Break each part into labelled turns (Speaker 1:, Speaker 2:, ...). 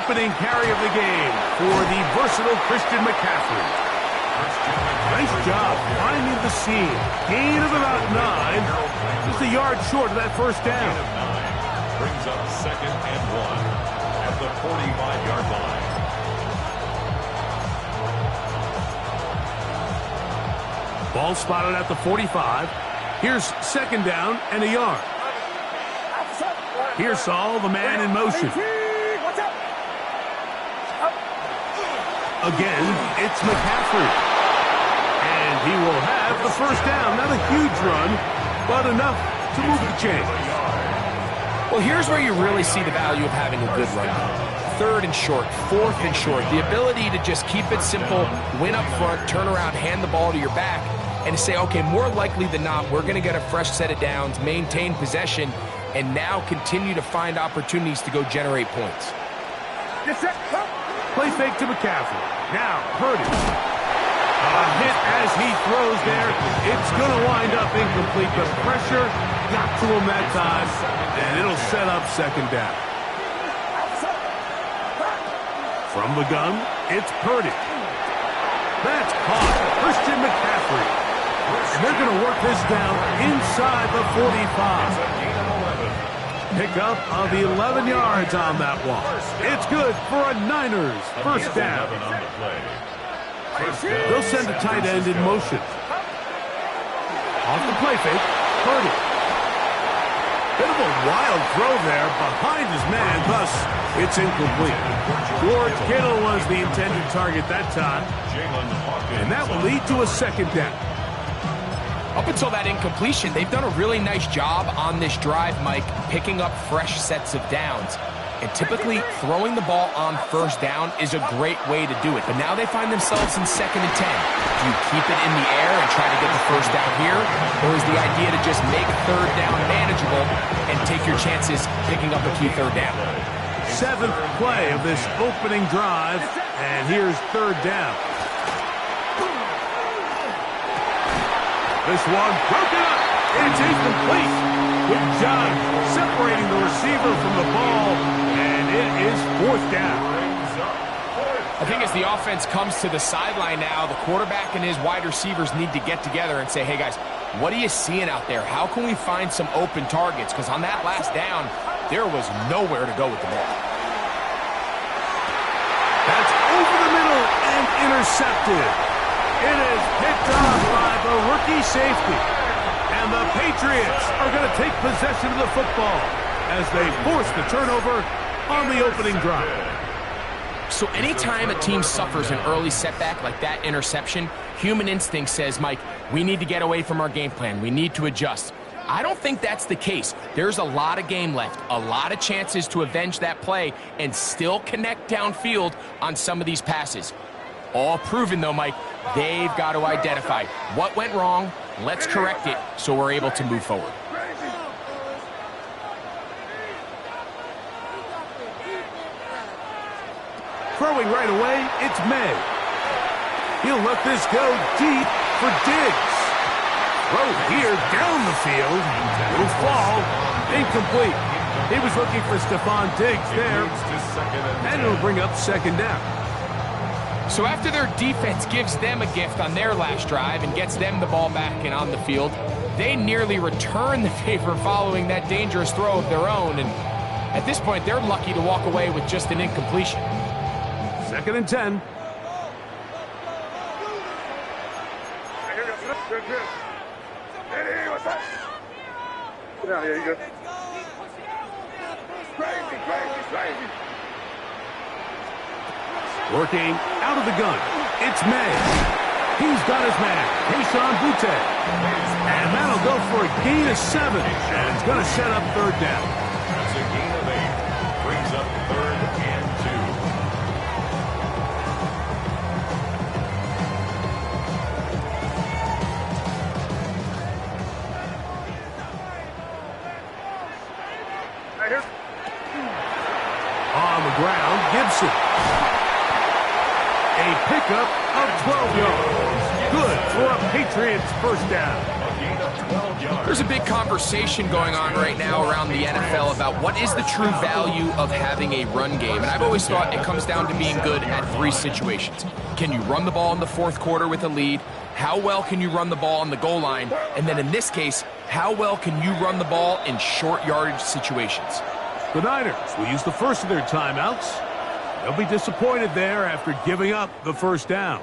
Speaker 1: opening carry of the game for the versatile Christian McCaffrey. Nice job finding the seam. Gain of about 9. Just a yard short of that first down.
Speaker 2: Brings up 2nd and 1 at the 45-yard line.
Speaker 1: Ball spotted at the 45. Here's 2nd down and a yard. Here's Saul, the man in motion. Again, it's McCaffrey. And he will have the first down. Not a huge run, but enough to move the chains.
Speaker 3: Well, here's where you really see the value of having a good run. 3rd and short, 4th and short. The ability to just keep it simple, win up front, turn around, hand the ball to your back, and to say, okay, more likely than not, we're going to get a fresh set of downs, maintain possession, and now continue to find opportunities to go generate points.
Speaker 1: Play fake to McCaffrey. Now, Purdy. A hit as he throws there. It's going to wind up incomplete. The pressure got to him that time, and it'll set up 2nd down. From the gun, it's Purdy. That's caught. Christian McCaffrey. And they're going to work this down inside the 45. Pickup of 11 yards on that one. It's good for a Niners first down. They'll send the tight end in motion. Off the play fake, Purdy. Bit of a wild throw there behind his man, thus it's incomplete. George Kittle was the intended target that time, and that will lead to a 2nd down.
Speaker 3: Up until that incompletion, they've done a really nice job on this drive, Mike, picking up fresh sets of downs. And typically, throwing the ball on 1st down is a great way to do it. But now they find themselves in 2nd and 10. Do you keep it in the air and try to get the 1st down here? Or is the idea to just make 3rd down manageable and take your chances picking up a key 3rd down?
Speaker 1: 7th play of this opening drive, and here's 3rd down. This one broken up. It's incomplete. Good job separating the receiver from the ball, and it is 4th down.
Speaker 3: I think as the offense comes to the sideline now, the quarterback and his wide receivers need to get together and say, hey guys, what are you seeing out there? How can we find some open targets? Because on that last down, there was nowhere to go with the ball.
Speaker 1: That's over the middle and intercepted. It is picked off by the rookie safety. And the Patriots are going to take possession of the football as they force the turnover on the opening drive.
Speaker 3: So anytime a team suffers an early setback like that interception, human instinct says, Mike, we need to get away from our game plan. We need to adjust. I don't think that's the case. There's a lot of game left, a lot of chances to avenge that play and still connect downfield on some of these passes. All proven, though, Mike, they've got to identify what went wrong, let's correct it so we're able to move forward.
Speaker 1: Throwing right away, it's May. He'll let this go deep for Diggs. Throw here down the field. Will fall. Incomplete. He was looking for Stephon Diggs there. And it'll bring up 2nd down.
Speaker 3: So after their defense gives them a gift on their last drive and gets them the ball back and on the field, they nearly return the favor following that dangerous throw of their own. And at this point, they're lucky to walk away with just an incompletion.
Speaker 1: 2nd and 10.
Speaker 4: Yeah, you go. Crazy.
Speaker 1: Working out of the gun. It's May. He's got his man, Kayshon Boutte. And that'll go for a gain of 7. And it's going to set up 3rd down.
Speaker 2: That's a gain of 8. Brings up 3rd and 2.
Speaker 1: On the ground, Gibson. A pickup of 12 yards. Good for a Patriots first down.
Speaker 2: A gain of 12
Speaker 3: There's a big conversation going on right now around the NFL about what is the true value of having a run game. And I've always thought it comes down to being good at 3 situations. Can you run the ball in the 4th quarter with a lead? How well can you run the ball on the goal line? And then in this case, how well can you run the ball in short yardage situations?
Speaker 1: The Niners will use the first of their timeouts. They'll be disappointed there after giving up the first down.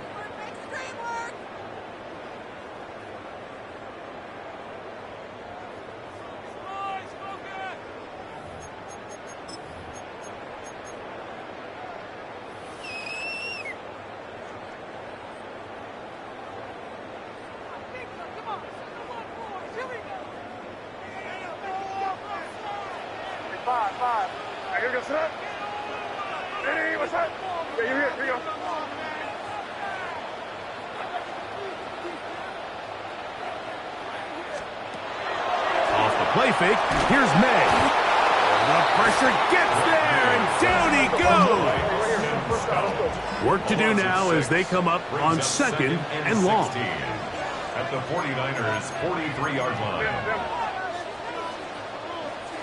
Speaker 1: Play fake. Here's May. The pressure gets there, and down he goes. Work to do now as they come up on 2nd and long.
Speaker 2: At the 49ers' 43-yard line.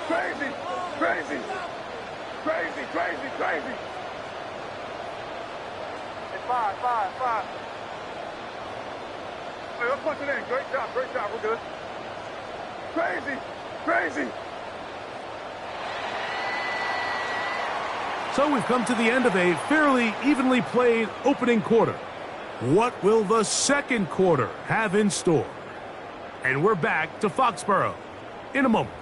Speaker 4: Crazy, crazy, crazy, crazy, crazy. It's 5. Hey, let's punch it in. Great job, we're good. Crazy. Crazy!
Speaker 1: So we've come to the end of a fairly evenly played opening quarter. What will the 2nd quarter have in store? And we're back to Foxborough in a moment.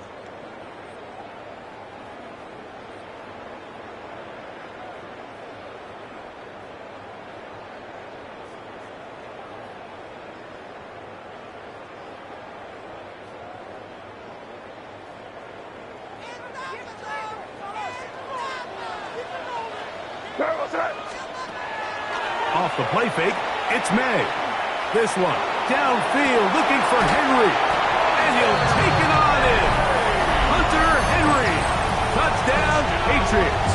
Speaker 1: Off the play fake, it's May. This one, downfield, looking for Henry. And he'll take it on in. Hunter Henry. Touchdown, Patriots.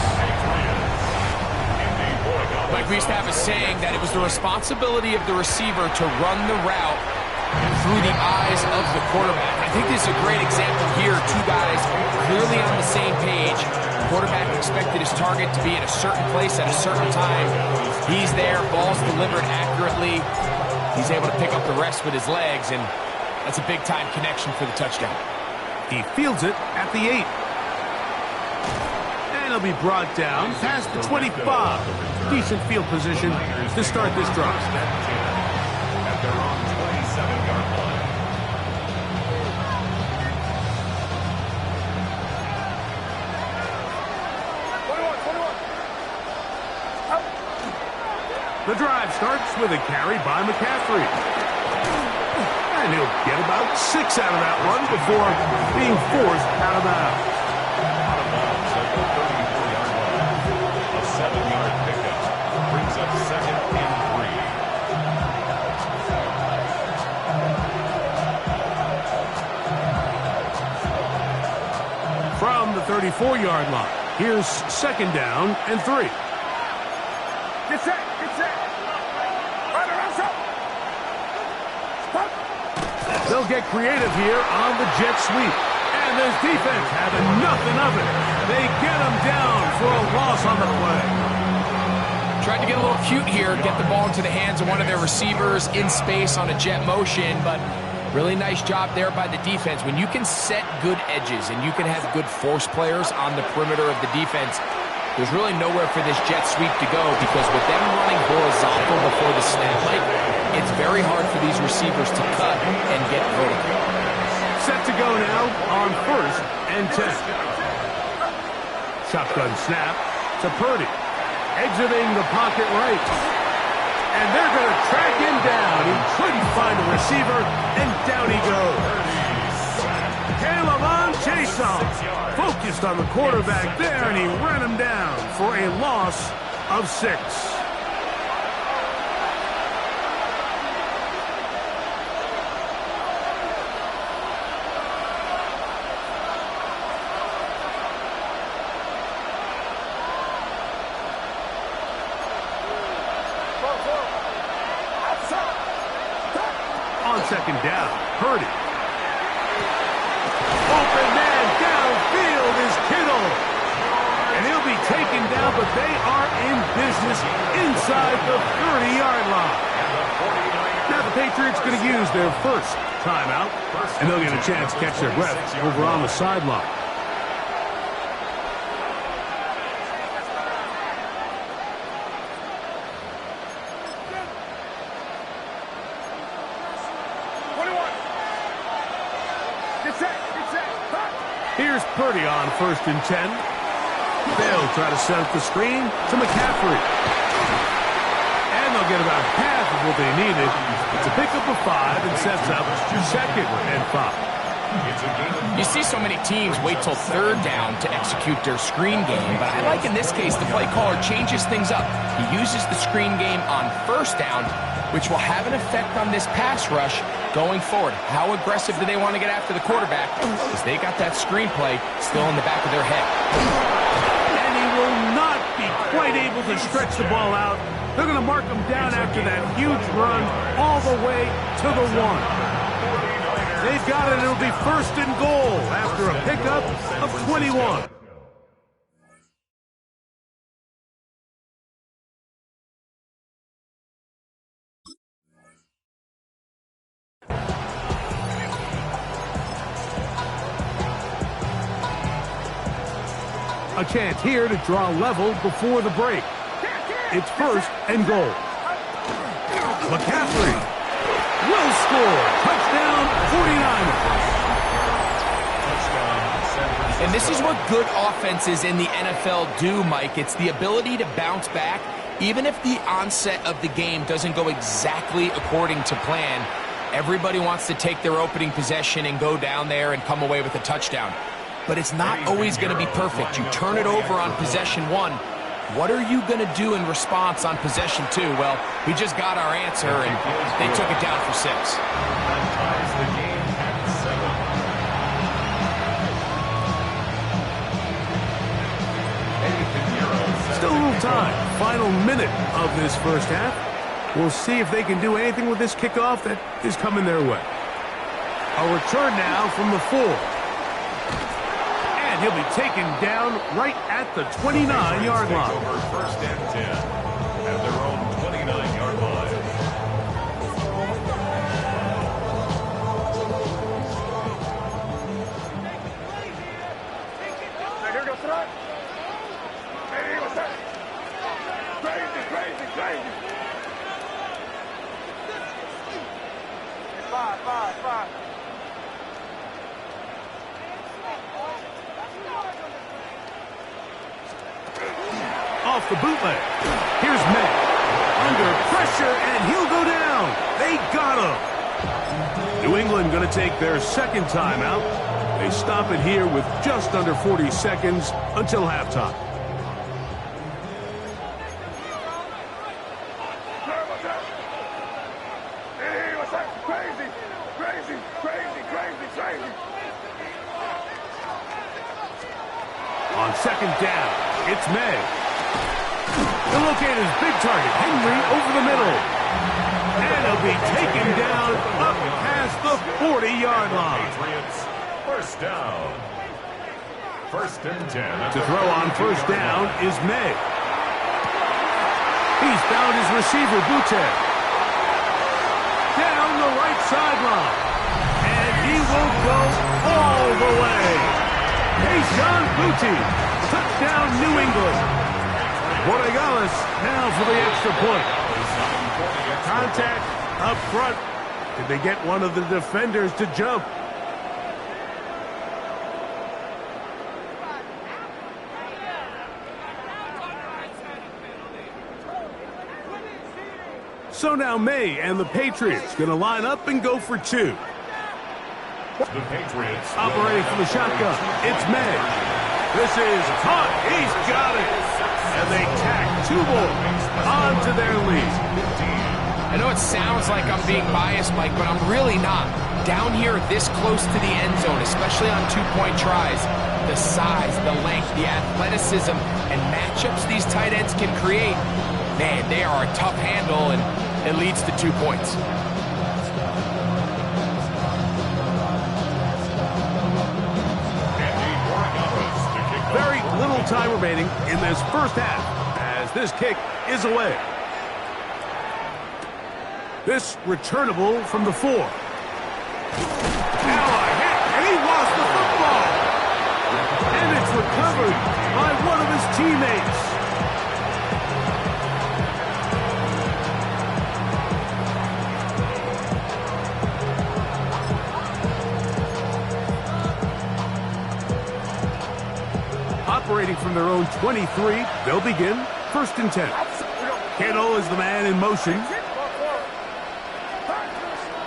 Speaker 3: Like we used to have a saying that it was the responsibility of the receiver to run the route through the eyes of the quarterback. I think this is a great example here. 2 guys clearly on the same page. The quarterback expected his target to be in a certain place at a certain time. He's there, ball's delivered accurately. He's able to pick up the rest with his legs, and that's a big-time connection for the touchdown.
Speaker 1: He fields it at the 8. And he'll be brought down past the 25. Decent field position to start this drive.
Speaker 2: At their own 27-yard line.
Speaker 1: The drive starts with a carry by McCaffrey. And he'll get about 6 out of that one before being forced out of bounds.
Speaker 2: Out of bounds at the 34-yard line. A 7-yard pickup brings up 2nd and 3.
Speaker 1: From the 34-yard line, here's 2nd down and 3.
Speaker 4: Get set. Right around top.
Speaker 1: They'll get creative here on the jet sweep. And this defense having nothing of it. They get him down for a loss on the play.
Speaker 3: Tried to get a little cute here, get the ball into the hands of one of their receivers in space on a jet motion, but really nice job there by the defense. When you can set good edges and you can have good force players on the perimeter of the defense, there's really nowhere for this jet sweep to go, because with them running horizontal before the snap, Mike, it's very hard for these receivers to cut and get vertical.
Speaker 1: Set to go now on 1st and 10. Shotgun snap to Purdy. Exiting the pocket right. And they're going to track him down. He couldn't find a receiver, and down he goes. Caleb Chason focused on the quarterback there, and he ran him down for a loss of 6. On 2nd down, Purdy. taken down, but they are in business inside the 30-yard line. Now the Patriots going to use their first timeout, and they'll get a chance to catch their breath over on the sideline. Here's Purdy on 1st and 10. They'll try to set up the screen to McCaffrey. And they'll get about half of what they needed to pick up a 5 and sets up 2nd and 5.
Speaker 3: You see so many teams wait till 3rd down to execute their screen game, but I like in this case the play caller changes things up. He uses the screen game on 1st down, which will have an effect on this pass rush going forward. How aggressive do they want to get after the quarterback? Because they got that screenplay still in the back of their head.
Speaker 1: And he will not be quite able to stretch the ball out. They're going to mark him down after that huge run all the way to the 1. They've got it. It'll be 1st and goal after a pickup of 21. A chance here to draw level before the break. It's 1st and goal. McCaffrey will score. Touchdown, 49ers.
Speaker 3: And this is what good offenses in the NFL do, Mike. It's the ability to bounce back, even if the onset of the game doesn't go exactly according to plan. Everybody wants to take their opening possession and go down there and come away with a touchdown. But it's not always going to be perfect. You turn it over on possession 1. What are you going to do in response on possession 2? Well, we just got our answer, and they took it down for 6.
Speaker 2: That ties the game at 7.
Speaker 1: Still a little time. Final minute of this first half. We'll see if they can do anything with this kickoff that is coming their way. A return now from the 4. And he'll be taken down right at the 29-yard line.
Speaker 2: Over 1st and 10 at their own 29-yard line.
Speaker 4: Here goes front. Hey, what's that? Crazy. 5.
Speaker 1: Off the bootleg. Here's May. Under pressure, and he'll go down. They got him. New England going to take their 2nd timeout. They stop it here with just under 40 seconds until halftime.
Speaker 4: Hey, what's that? Crazy.
Speaker 1: On 2nd down, it's May. He'll locate his big target, Henry, over the middle. And he'll be taken down up past the 40-yard line.
Speaker 2: Patriots, 1st down. 1st and 10.
Speaker 1: To throw on 1st down is May. He's found his receiver, Butte. Down the right sideline. And he will go all the way. John Butte. Touchdown, New England. Borregales now for the extra point. Contact up front. Did they get one of the defenders to jump? So now May and the Patriots going to line up and go for 2.
Speaker 2: The Patriots
Speaker 1: operating from the shotgun. It's May. This is caught. He's got it. And they tack 2 more onto their lead.
Speaker 3: I know it sounds like I'm being biased, Mike, but I'm really not. Down here this close to the end zone, especially on 2-point tries, the size, the length, the athleticism, and matchups these tight ends can create, man, they are a tough handle, and it leads to 2 points.
Speaker 1: time remaining in this first half as this kick is away. This returnable from the 4. Now a hit, and he lost the football. And it's recovered by one of his teammates. Operating from their own 23, they'll begin 1st and 10. Kittle is the man in motion.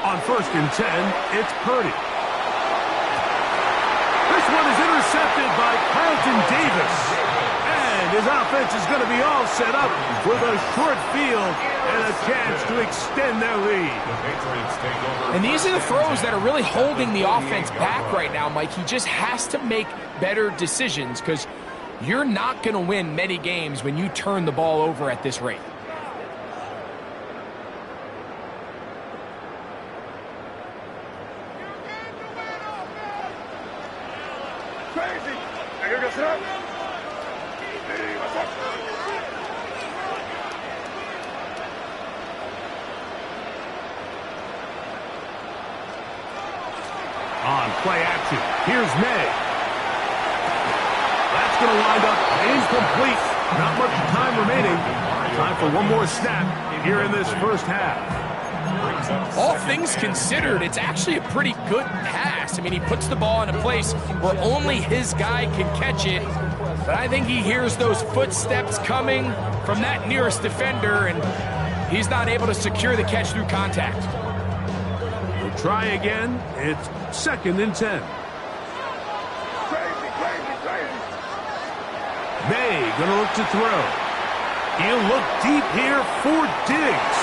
Speaker 1: On 1st and 10, it's Purdy. This one is intercepted by Carlton Davis. And his offense is going to be all set up with a short field and a chance to extend their lead.
Speaker 3: And these are the throws that are really holding the offense back right now, Mike. He just has to make better decisions because you're not going to win many games when you turn the ball over at this rate.
Speaker 4: Crazy. Now here goes up. Hey, what's up?
Speaker 1: On play action, here's May. That's going to wind up incomplete. Not much time remaining. Time for one more snap here in this first half.
Speaker 3: All things considered, it's actually a pretty good pass. I mean, he puts the ball in a place where only his guy can catch it. But I think he hears those footsteps coming from that nearest defender, and he's not able to secure the catch through contact.
Speaker 1: We'll try again. It's 2nd and 10.
Speaker 4: Crazy, crazy, crazy.
Speaker 1: May going to look to throw. He'll look deep here for Diggs.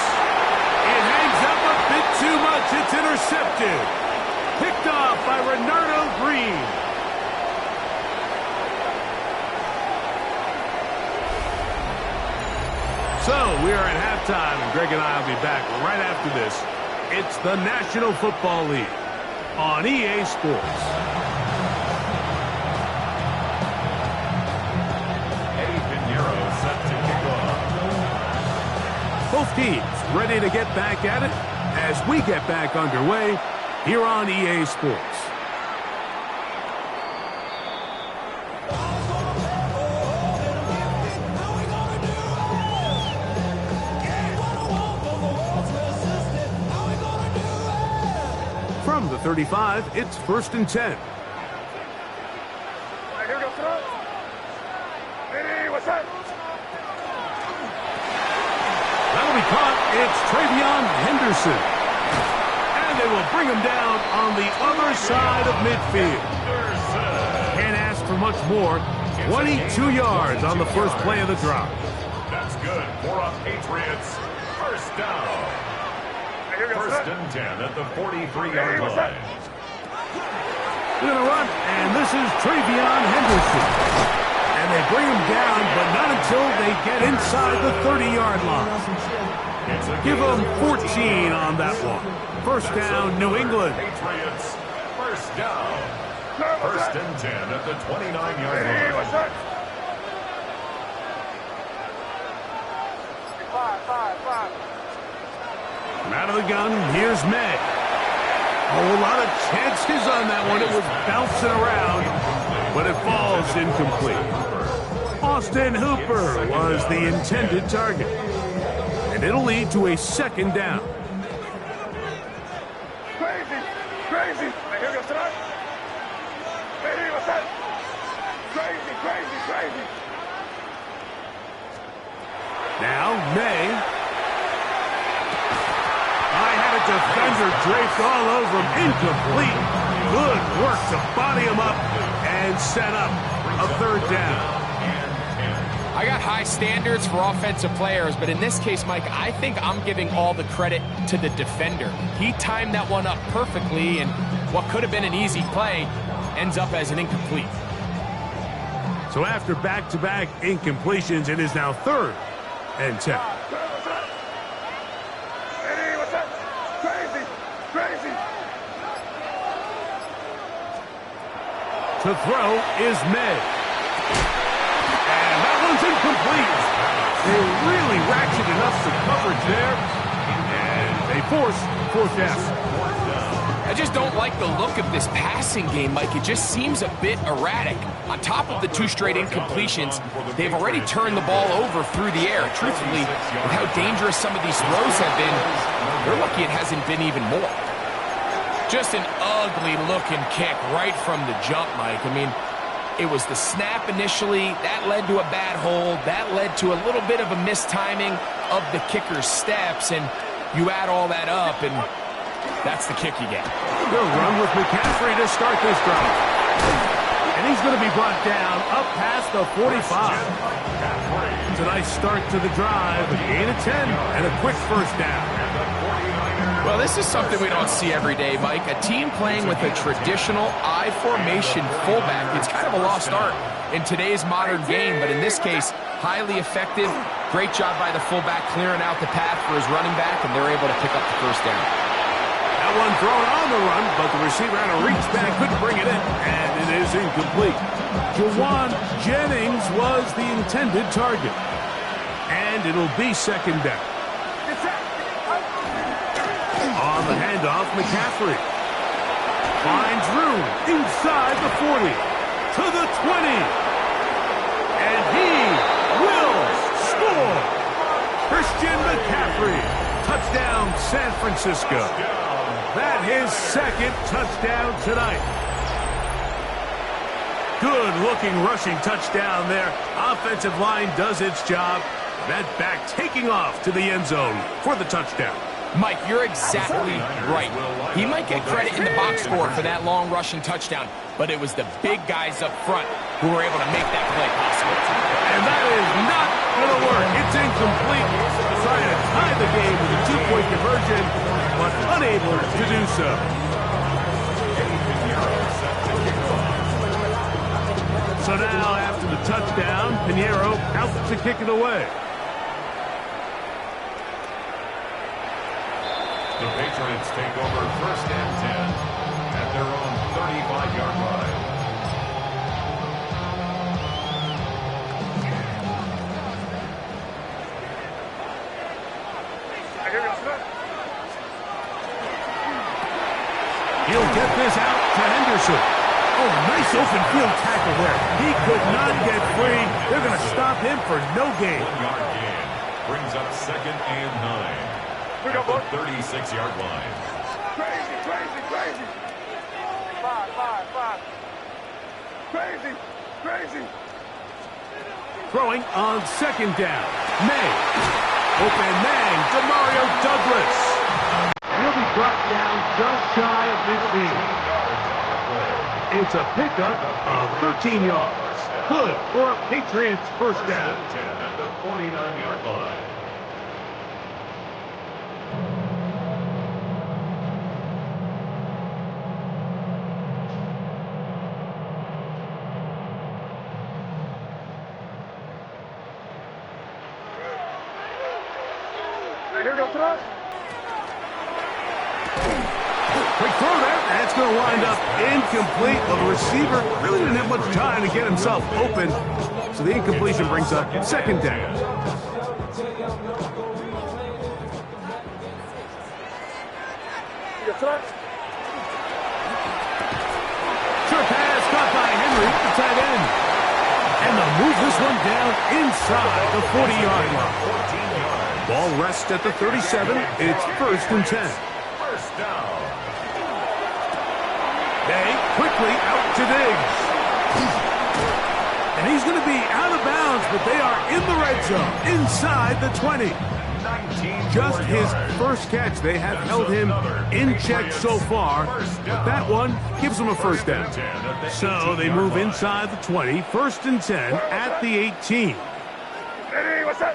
Speaker 1: It hangs up a bit too much. It's intercepted. Picked off by Renardo Green. So we are at halftime, and Greg and I will be back right after this. It's the National Football League on EA Sports. Both teams ready to get back at it as we get back underway here on EA Sports. From the 35, it's 1st and 10.
Speaker 4: Now here goes up. Hey, what's up?
Speaker 1: That'll be caught. It's Travion Henderson. And they will bring him down on the other side of midfield. Can't ask for much more. 22 yards on the first play of the drive.
Speaker 2: That's good for our Patriots. First down.
Speaker 4: Now here goes
Speaker 2: 1st and 10 at the 43-yard line.
Speaker 1: They're going to run, and this is Travion Henderson. And they bring him down, but not until they get inside the 30-yard line. Give them 14 on that one. First down, New England.
Speaker 2: Patriots, first down. 1st and 10 at the 29-yard
Speaker 4: Hey,
Speaker 2: line.
Speaker 4: what's up? 5.
Speaker 1: Out of the gun, here's May. Oh, a lot of chances on that one. It was bouncing around, but it falls incomplete. Austin Hooper was the intended target. And it'll lead to a 2nd down.
Speaker 4: Crazy. Now here goes up. Hey, what's up? Crazy.
Speaker 1: Now, May. I had a defender draped all over him. Incomplete. Good work to body him up and set up a 3rd down.
Speaker 3: I got high standards for offensive players, but in this case, Mike, I think I'm giving all the credit to the defender. He timed that one up perfectly, and what could have been an easy play ends up as an incomplete.
Speaker 1: So after back-to-back incompletions, it is now 3rd and 10.
Speaker 4: Hey, what's up? Crazy.
Speaker 1: To throw is May. incomplete. They really ratcheted up the coverage there, and they force fourth down.
Speaker 3: I just don't like the look of this passing game, Mike. It just seems a bit erratic. On top of the 2 straight incompletions, they've already turned the ball over through the air. Truthfully, with how dangerous some of these throws have been, they're lucky it hasn't been even more. Just an ugly-looking kick right from the jump, Mike. I mean, it was the snap initially. That led to a bad hold. That led to a little bit of a mistiming of the kicker's steps, and you add all that up, and that's the kick you get.
Speaker 1: They'll run with McCaffrey to start this drive. And he's going to be brought down up past the 45. It's a nice start to the drive, a gain of 10, and a quick first down.
Speaker 3: Well, this is something we don't see every day, Mike. A team playing with a traditional I formation fullback. It's kind of a lost art in today's modern game, but in this case, highly effective. Great job by the fullback clearing out the path for his running back, and they're able to pick up the first down.
Speaker 1: That one thrown on the run, but the receiver had a reach back, couldn't bring it in, and it is incomplete. Jawan Jennings was the intended target, and it'll be second down. On the handoff, McCaffrey finds room inside the 40 to the 20, and he will score. Christian McCaffrey, touchdown San Francisco. That his second touchdown tonight. Good-looking rushing touchdown there. Offensive line does its job. That back taking off to the end zone for the touchdown.
Speaker 3: Mike, you're exactly right. He might get credit in the box score for that long rushing touchdown, but it was the big guys up front who were able to make that play possible.
Speaker 1: And that is not going to work. It's incomplete. Trying to tie the game with a 2-point conversion, but unable to do so. So now, after the touchdown, Pinheiro out to kick it away.
Speaker 2: The Patriots take over first and 10 at their own 35-yard line.
Speaker 1: He'll get this out to Henderson. Oh, nice open field tackle there. He could not get free. They're going to stop him for no gain.
Speaker 2: 1-yard gain brings up second and 9. At the 36-yard line.
Speaker 4: Crazy, crazy, crazy. Five. Crazy, crazy.
Speaker 1: Throwing on second down. May. Open man to Mario Douglas. He'll be brought down just shy of midfield. It's a pickup of 13 yards. Good for a Patriots first down.
Speaker 2: At the 49-yard line.
Speaker 1: Quick throw there. That's going to wind up incomplete. Well, the receiver really didn't have much time to get himself open. So the incompletion brings up second down. Short pass caught by Henry, the tight end. And they'll move this one down inside the 40-yard line. Ball rests at the 37. It's first and 10.
Speaker 2: First down.
Speaker 1: They quickly out to Diggs. And he's going to be out of bounds, but they are in the red zone, inside the 20. Just his first catch. They have held him in check so far, but that one gives them a first down. So they move inside the 20, first and 10 at the 18.
Speaker 4: Hey, what's up?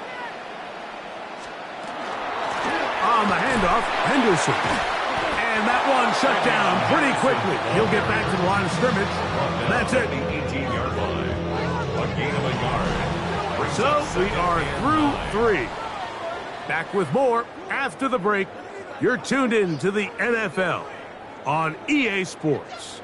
Speaker 1: On the handoff, Henderson. And that one shut down pretty quickly. He'll get back to the line of scrimmage. That's it.
Speaker 2: 18-yard line. A gain of a yard.
Speaker 1: So we are through 3. Back with more after the break. You're tuned in to the NFL on EA Sports.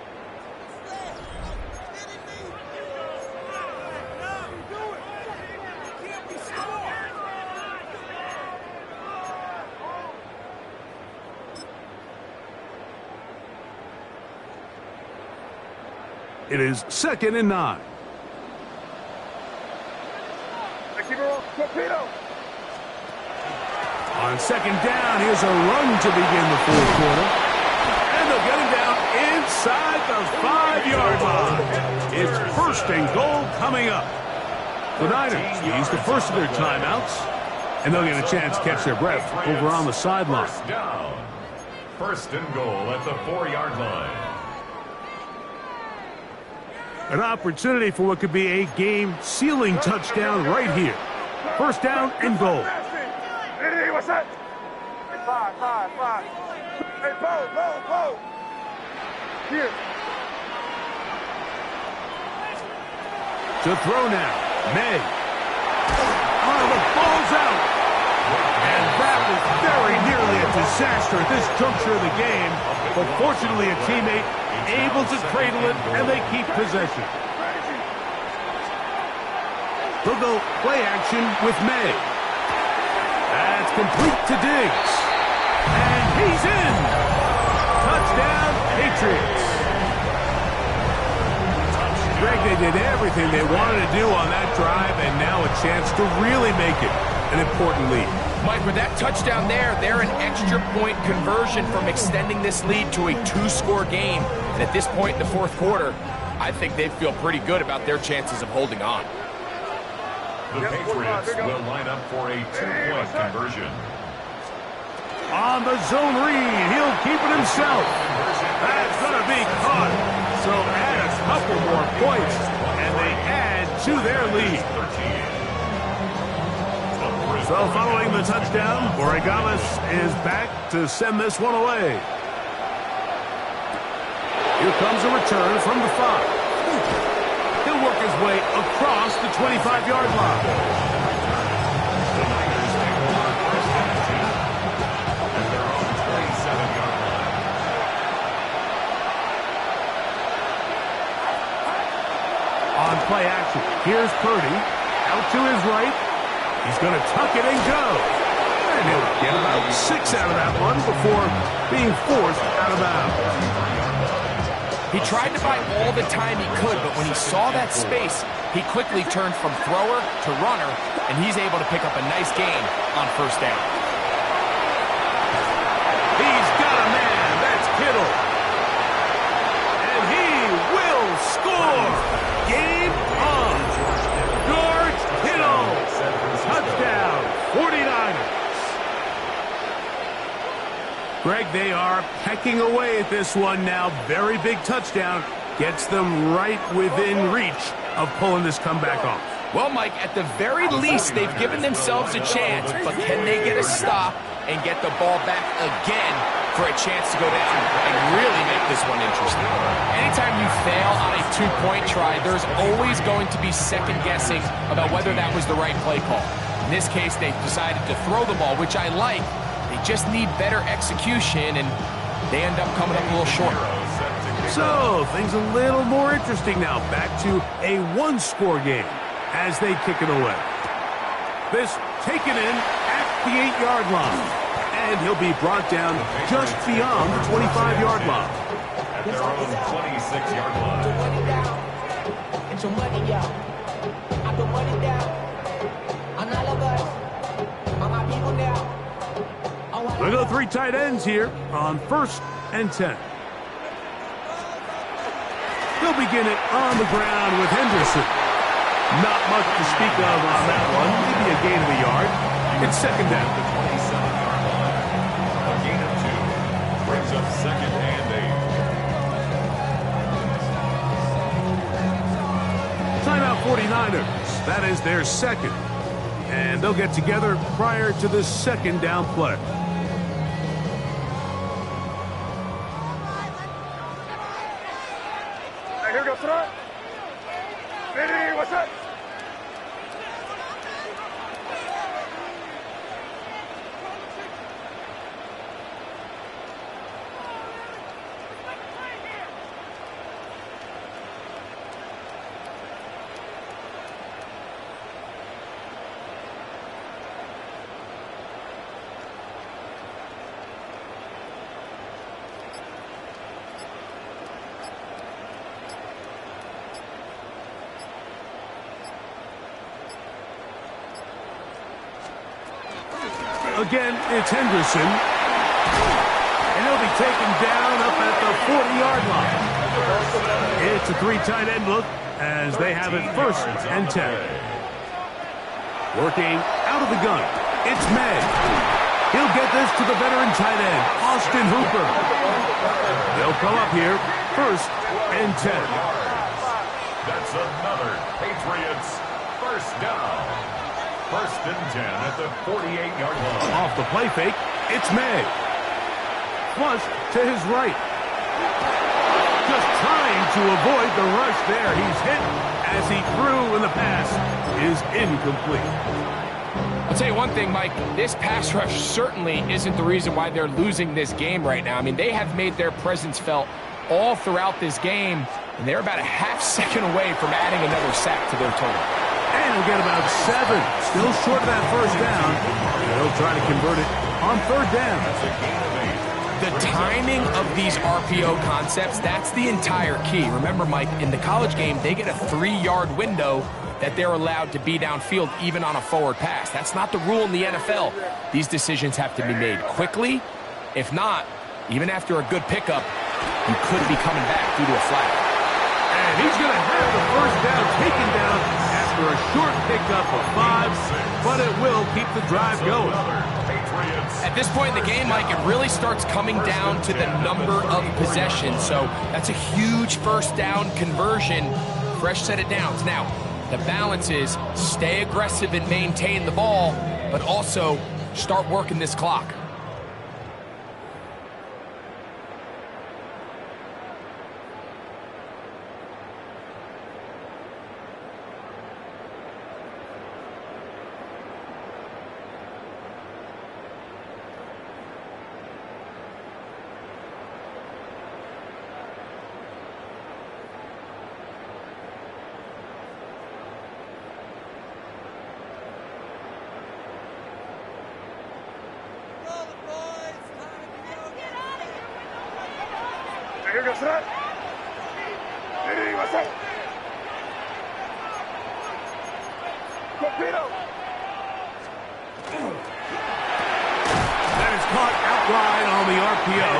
Speaker 1: It is 2nd and 9.
Speaker 4: Torpedo.
Speaker 1: On 2nd down, here's a run to begin the 4th quarter. And they'll get him down inside the 5-yard line. It's 1st and goal coming up. The Niners use the first of their timeouts, and they'll get a chance to catch their breath over on the sideline.
Speaker 2: 1st down. 1st and goal at the 4-yard line.
Speaker 1: An opportunity for what could be a game-sealing touchdown right here. 1st down and goal.
Speaker 4: Hey, what's that? Hey, 5. Hey, Bo. Here.
Speaker 1: To throw now, May. Oh, the ball's out. And that was very nearly a disaster at this juncture of the game. But fortunately, a teammate able to cradle it, and they keep possession. They'll go play action with May. That's complete to Diggs. And he's in. Touchdown, Patriots. Greg, they did everything they wanted to do on that drive, and now a chance to really make it an important lead.
Speaker 3: Mike, with that touchdown there, they're an extra point conversion from extending this lead to a 2-score game. And at this point in the 4th quarter, I think they feel pretty good about their chances of holding on.
Speaker 2: The Patriots will line up for a 2-point conversion.
Speaker 1: On the zone read, he'll keep it himself. That's going to be caught. So add a couple more points, and they add to their lead. So following the touchdown, Oregalis is back to send this one away. Here comes a return from the 5. He'll work his way across the 25-yard line.
Speaker 2: The Niners take over 1st and 10 at their own 27-yard line.
Speaker 1: On play action, here's Purdy. Out to his right. He's going to tuck it and go. And he'll get about 6 out of that one before being forced out of bounds.
Speaker 3: He tried to buy all the time he could, but when he saw that space, he quickly turned from thrower to runner, and he's able to pick up a nice gain on 1st down.
Speaker 1: He's got a man. That's Kittle. And he will score. Game on. George Kittle. Touchdown, 49ers. Greg, they are pecking away at this one now. Very big touchdown. Gets them right within reach of pulling this comeback off.
Speaker 3: Well, Mike, at the very least, they've given themselves a chance, but can they get a stop and get the ball back again for a chance to go down and really make this one interesting? Anytime you fail on a 2-point try, there's always going to be second-guessing about whether that was the right play call. In this case, they decided to throw the ball, which I like. They just need better execution, and they end up coming up a little short.
Speaker 1: So, things a little more interesting now. Back to a 1-score game as they kick it away. This taken in at the 8-yard line. And he'll be brought down just beyond the 25-yard line.
Speaker 2: At their own 26-yard line.
Speaker 5: Get your money out. I put money down. On all of us. On my people now.
Speaker 1: We'll go 3 tight ends here on 1st and 10. He'll begin it on the ground with Henderson. Not much to speak of on that one. Maybe a gain of a yard. It's 2nd down.
Speaker 2: The 27-yard line. A gain of 2 brings up 2nd and 8.
Speaker 1: Timeout 49ers. That is their 2nd. And they'll get together prior to the 2nd down play.
Speaker 4: Hey, here goes front. Hey, what's up?
Speaker 1: Again, it's Henderson. And he'll be taken down up at the 40-yard line. It's a 3 tight end look as they have it 1st and 10. Working out of the gun. It's May. He'll get this to the veteran tight end, Austin Hooper. They'll come up here 1st and 10.
Speaker 2: That's another Patriots 1st down. 1st and 10 at the 48-yard line.
Speaker 1: Off the play fake, it's May. Flush to his right. Just trying to avoid the rush there. He's hit as he threw, and the pass is incomplete.
Speaker 3: I'll tell you one thing, Mike. This pass rush certainly isn't the reason why they're losing this game right now. I mean, they have made their presence felt all throughout this game, and they're about a half second away from adding another sack to their total.
Speaker 1: And he'll get about 7. Still short of that 1st down. They'll try to convert it on 3rd down.
Speaker 2: That's a gain of 8.
Speaker 3: The timing of these RPO concepts, that's the entire key. Remember, Mike, in the college game, they get a 3-yard window that they're allowed to be downfield even on a forward pass. That's not the rule in the NFL. These decisions have to be made quickly. If not, even after a good pickup, you could be coming back due to a flag.
Speaker 1: And he's going to have the 1st down taken down after a short pickup of 5, but it will keep the drive going.
Speaker 3: At this point in the game, Mike, it really starts coming down to the number of possessions. So that's a huge 1st down conversion. Fresh set of downs. Now, the balance is stay aggressive and maintain the ball, but also start working this clock.
Speaker 4: Here goes that. Hey, what's up? Torpedo.
Speaker 1: That is caught outright on the RPO.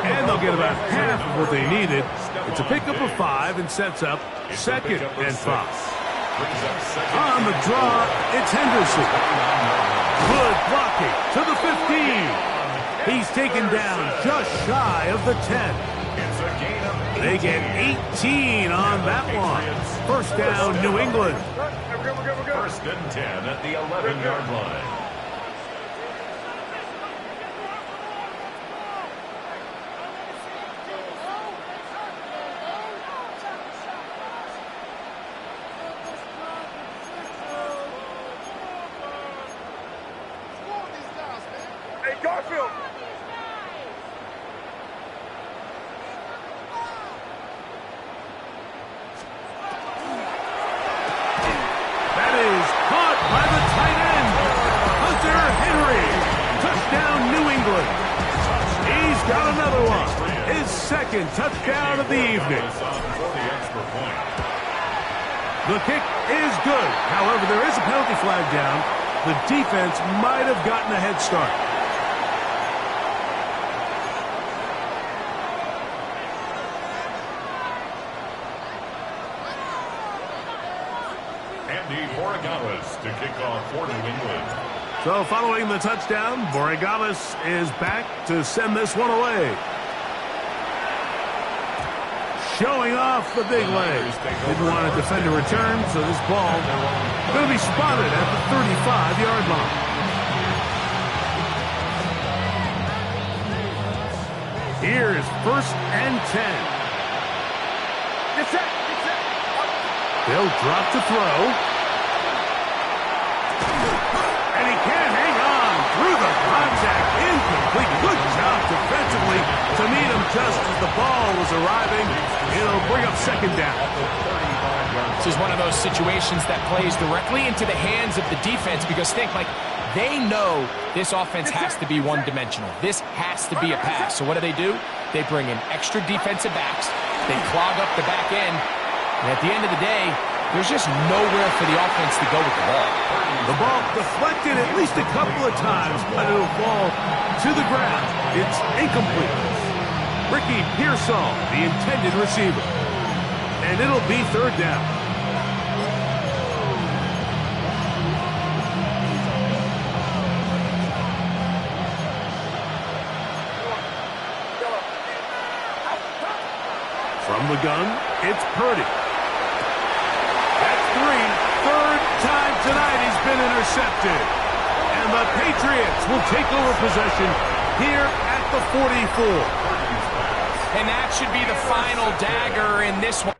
Speaker 1: And they'll get about half of what they needed. It's a pickup of 5 and sets up 2nd and 5. On the draw, it's Henderson. Good blocking to the 15. He's taken down just shy of the 10. They get 18 on that one. 1st down, New England.
Speaker 2: 1st and 10 at the 11-yard line.
Speaker 4: Hey, Garfield.
Speaker 1: That is caught by the tight end, Hunter Henry. Touchdown, New England. He's got another one. His 2nd touchdown of the evening. The kick is good. However, there is a penalty flag down. The defense might have gotten a head start.
Speaker 2: To kick off for New England.
Speaker 1: So following the touchdown, Borregales is back to send this one away. Showing off the big legs. Didn't want to defend a return, so this ball going to be spotted at the 35-yard line. Here is 1st and 10.
Speaker 4: Get set. Get set.
Speaker 1: They'll drop to throw. And he can't hang on through the contact. Incomplete. Good job defensively to meet him just as the ball was arriving. It'll bring up 2nd down.
Speaker 3: This is one of those situations that plays directly into the hands of the defense because think, like, they know this offense has to be one-dimensional. This has to be a pass. So what do? They bring in extra defensive backs. They clog up the back end. And at the end of the day, There's just nowhere for the offense to go with the ball.
Speaker 1: The ball deflected at least a couple of times, but it'll fall to the ground. It's incomplete. Ricky Pearsall, the intended receiver. And it'll be third down. From the gun, it's Purdy. That's 3. Third time tonight he's been intercepted. And the Patriots will take over possession here at the 44.
Speaker 3: And that should be the final dagger in this one.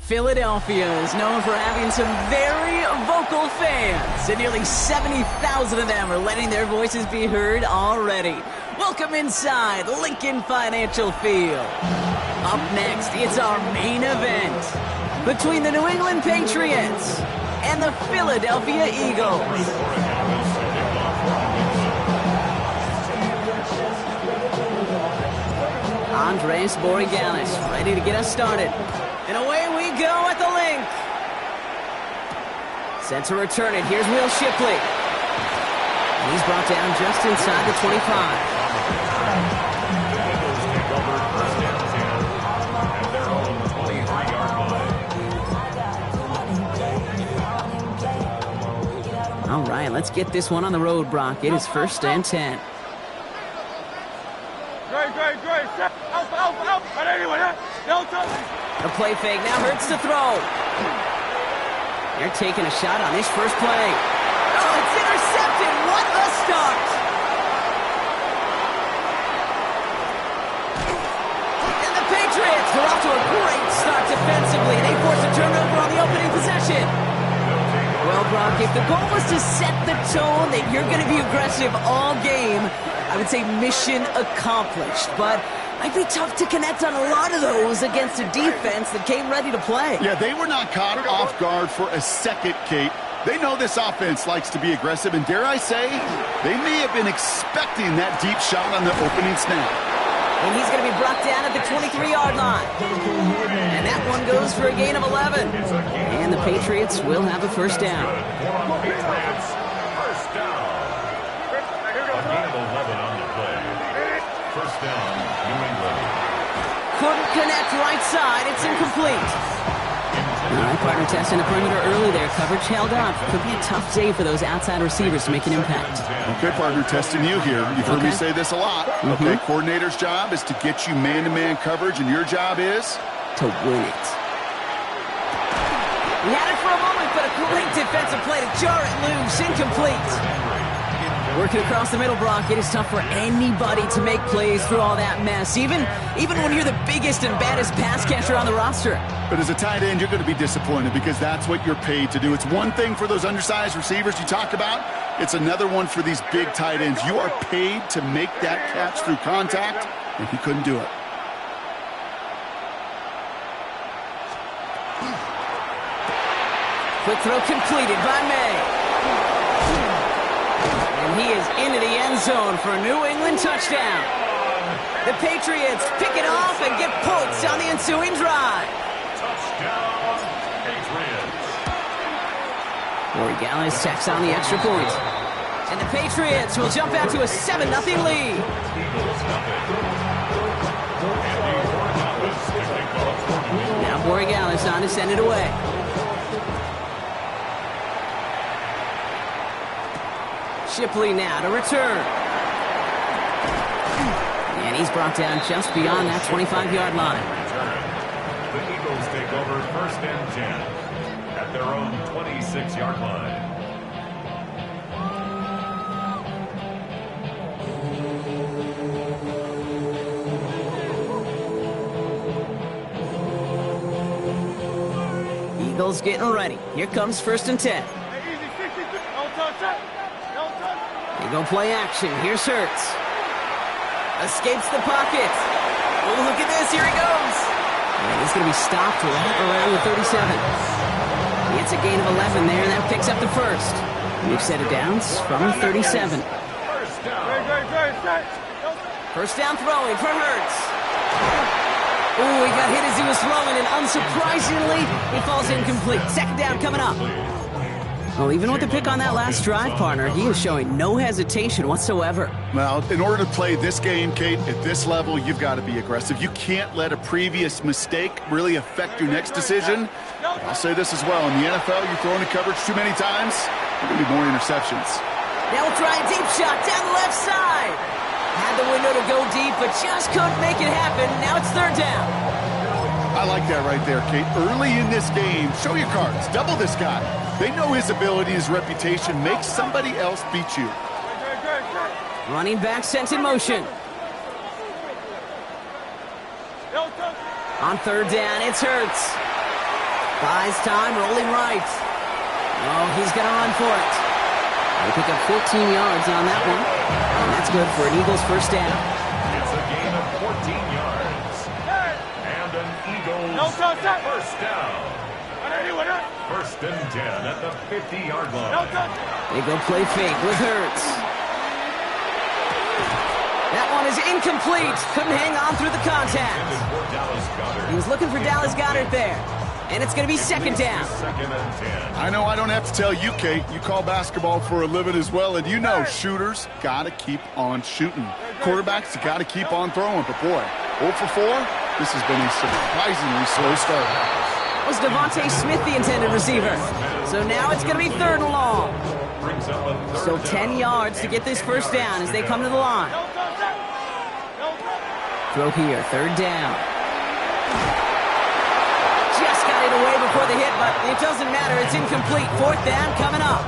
Speaker 6: Philadelphia is known for having some very vocal fans, and nearly 70,000 of them are letting their voices be heard already. Welcome inside Lincoln Financial Field. Up next, it's our main event between the New England Patriots and the Philadelphia Eagles. Andres Borregalis ready to get us started. And away we go at the link. Set to return it. Here's Will Shipley. And he's brought down just inside the 25. All right, let's get this one on the road, Brock. It is 1st and 10.
Speaker 4: Great. Out. But anyway, don't touch me.
Speaker 6: The play fake now hurts to throw. They're taking a shot on this first play. Oh, it's intercepted. What a start. And the Patriots are off to a great start defensively. They force a turnover on the opening possession. Well, Brock, if the goal was to set the tone that you're going to be aggressive all game, I would say mission accomplished. But might be tough to connect on a lot of those against a defense that came ready to play.
Speaker 7: Yeah, they were not caught off guard for a second, Kate. They know this offense likes to be aggressive, and dare I say, they may have been expecting that deep shot on the opening snap.
Speaker 6: And he's going to be brought down at the 23-yard line. And that one goes for a gain of 11. And the Patriots will have a first down.
Speaker 2: Patriots, first down. A gain of 11 on the play. First down, New England.
Speaker 6: Couldn't connect right side. It's incomplete. All right, partner testing the perimeter early there. Coverage held up. Could be a tough day for those outside receivers to make an impact.
Speaker 7: Okay, partner, testing you here. You've heard me say this a lot. Okay, coordinator's job is to get you man-to-man coverage, and your job is?
Speaker 6: To win it. We had it for a moment, but a great defensive play to jar it loose. Incomplete. Working across the middle, Brock, it is tough for anybody to make plays through all that mess, even when you're the biggest and baddest pass catcher on the roster.
Speaker 7: But as a tight end, you're going to be disappointed because that's what you're paid to do. It's one thing for those undersized receivers you talk about. It's another one for these big tight ends. You are paid to make that catch through contact, and he couldn't do it.
Speaker 6: Quick throw completed by May. And he is into the end zone for a New England touchdown. The Patriots pick it off and get points on the ensuing drive.
Speaker 2: Touchdown, Patriots.
Speaker 6: Corey Gallis checks on the extra point. And the Patriots will jump out to a 7-0 lead.
Speaker 2: Eagles nothing. Andy Borgallis picking up 40.
Speaker 6: Now Borgallis on to send it away. Shipley now to return. And he's brought down just beyond that 25-yard line.
Speaker 2: The Eagles take over 1st and 10 at their own 26-yard line.
Speaker 6: Eagles getting ready. Here comes 1st and 10. They go play action. Here's Hurts. Escapes the pocket. Oh, look at this. Here he goes. And he's going to be stopped right around the 37. It's a gain of 11 there, and that picks up the first. We've set it down from 37. First down throwing for Hurts. Oh, he got hit as he was throwing, and unsurprisingly, he falls incomplete. Second down coming up. Well, even with the pick on that last drive, partner, he is showing no hesitation whatsoever.
Speaker 7: Well, in order to play this game, Kate, at this level, you've got to be aggressive. You can't let a previous mistake really affect your next decision. But I'll say this as well. In the NFL, you're throwing the coverage too many times, there are going to be more interceptions.
Speaker 6: Now we'll try a deep shot down the left side. Had the window to go deep, but just couldn't make it happen. Now it's 3rd down.
Speaker 7: I like that right there, Kate. Early in this game, show your cards. Double this guy. They know his ability, his reputation. Make somebody else beat you.
Speaker 6: Running back sent in motion. On 3rd down, it's Hurts. Buys time, rolling right. Oh, he's going to run for it. They pick up 14 yards on that one. And that's good for an Eagles 1st down.
Speaker 2: It's a gain of 14 yards. And an Eagles 1st down. 1st and 10 at the 50-yard line.
Speaker 6: They go play fake with Hurts. That one is incomplete. Couldn't hang on through the contact. He was looking for Dallas Goedert there. And it's going to be 2nd down.
Speaker 2: 2nd and 10.
Speaker 7: I know I don't have to tell you, Kate. You call basketball for a living as well, and you know shooters got to keep on shooting. Quarterbacks got to keep on throwing. But boy, 0 for 4, this has been a surprisingly slow start.
Speaker 6: Was Devontae Smith the intended receiver? So now it's going to be 3rd and long. So 10 yards to get this 1st down as they come to the line. Throw here, 3rd down. Just got it away before the hit, but it doesn't matter. It's incomplete. 4th down coming up.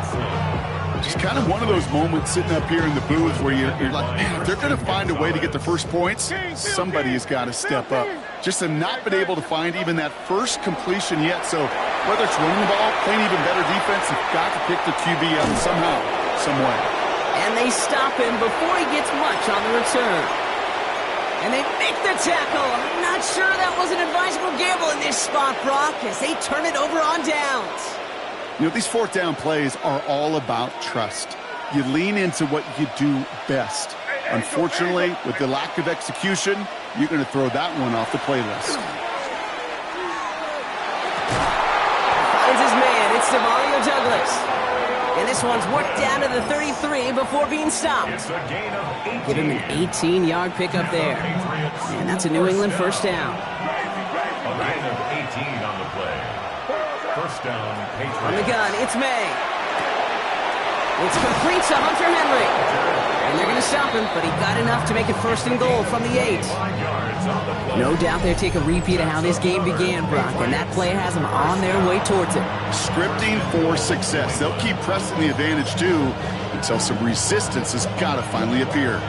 Speaker 7: Just kind of one of those moments sitting up here in the booth where you're like, man, if they're going to find a way to get the first points, somebody has got to step up. Just to not been able to find even that first completion yet. So whether it's running the ball, playing even better defense, they've got to pick the QB up somehow, some way.
Speaker 6: And they stop him before he gets much on the return. And they make the tackle. I'm not sure that was an advisable gamble in this spot, Brock, as they turn it over on downs.
Speaker 7: You know, these 4th down plays are all about trust. You lean into what you do best. Unfortunately, with the lack of execution, you're going to throw that one off the playlist.
Speaker 6: Finds his man. It's Douglas. And this one's worked down to the 33 before being stopped.
Speaker 2: It's a gain of 18.
Speaker 6: Give him an 18-yard pickup there. And that's a New England 1st down.
Speaker 2: A gain of 18 on the play. 1st down, Patriots.
Speaker 6: On the gun, it's May. It's complete to Hunter Henry. And they're going to stop him, but he got enough to make it 1st and goal from the 8. No doubt they'll take a repeat of how this game began, Brock, and that play has them on their way towards it.
Speaker 7: Scripting for success. They'll keep pressing the advantage, too, until some resistance has got to finally appear.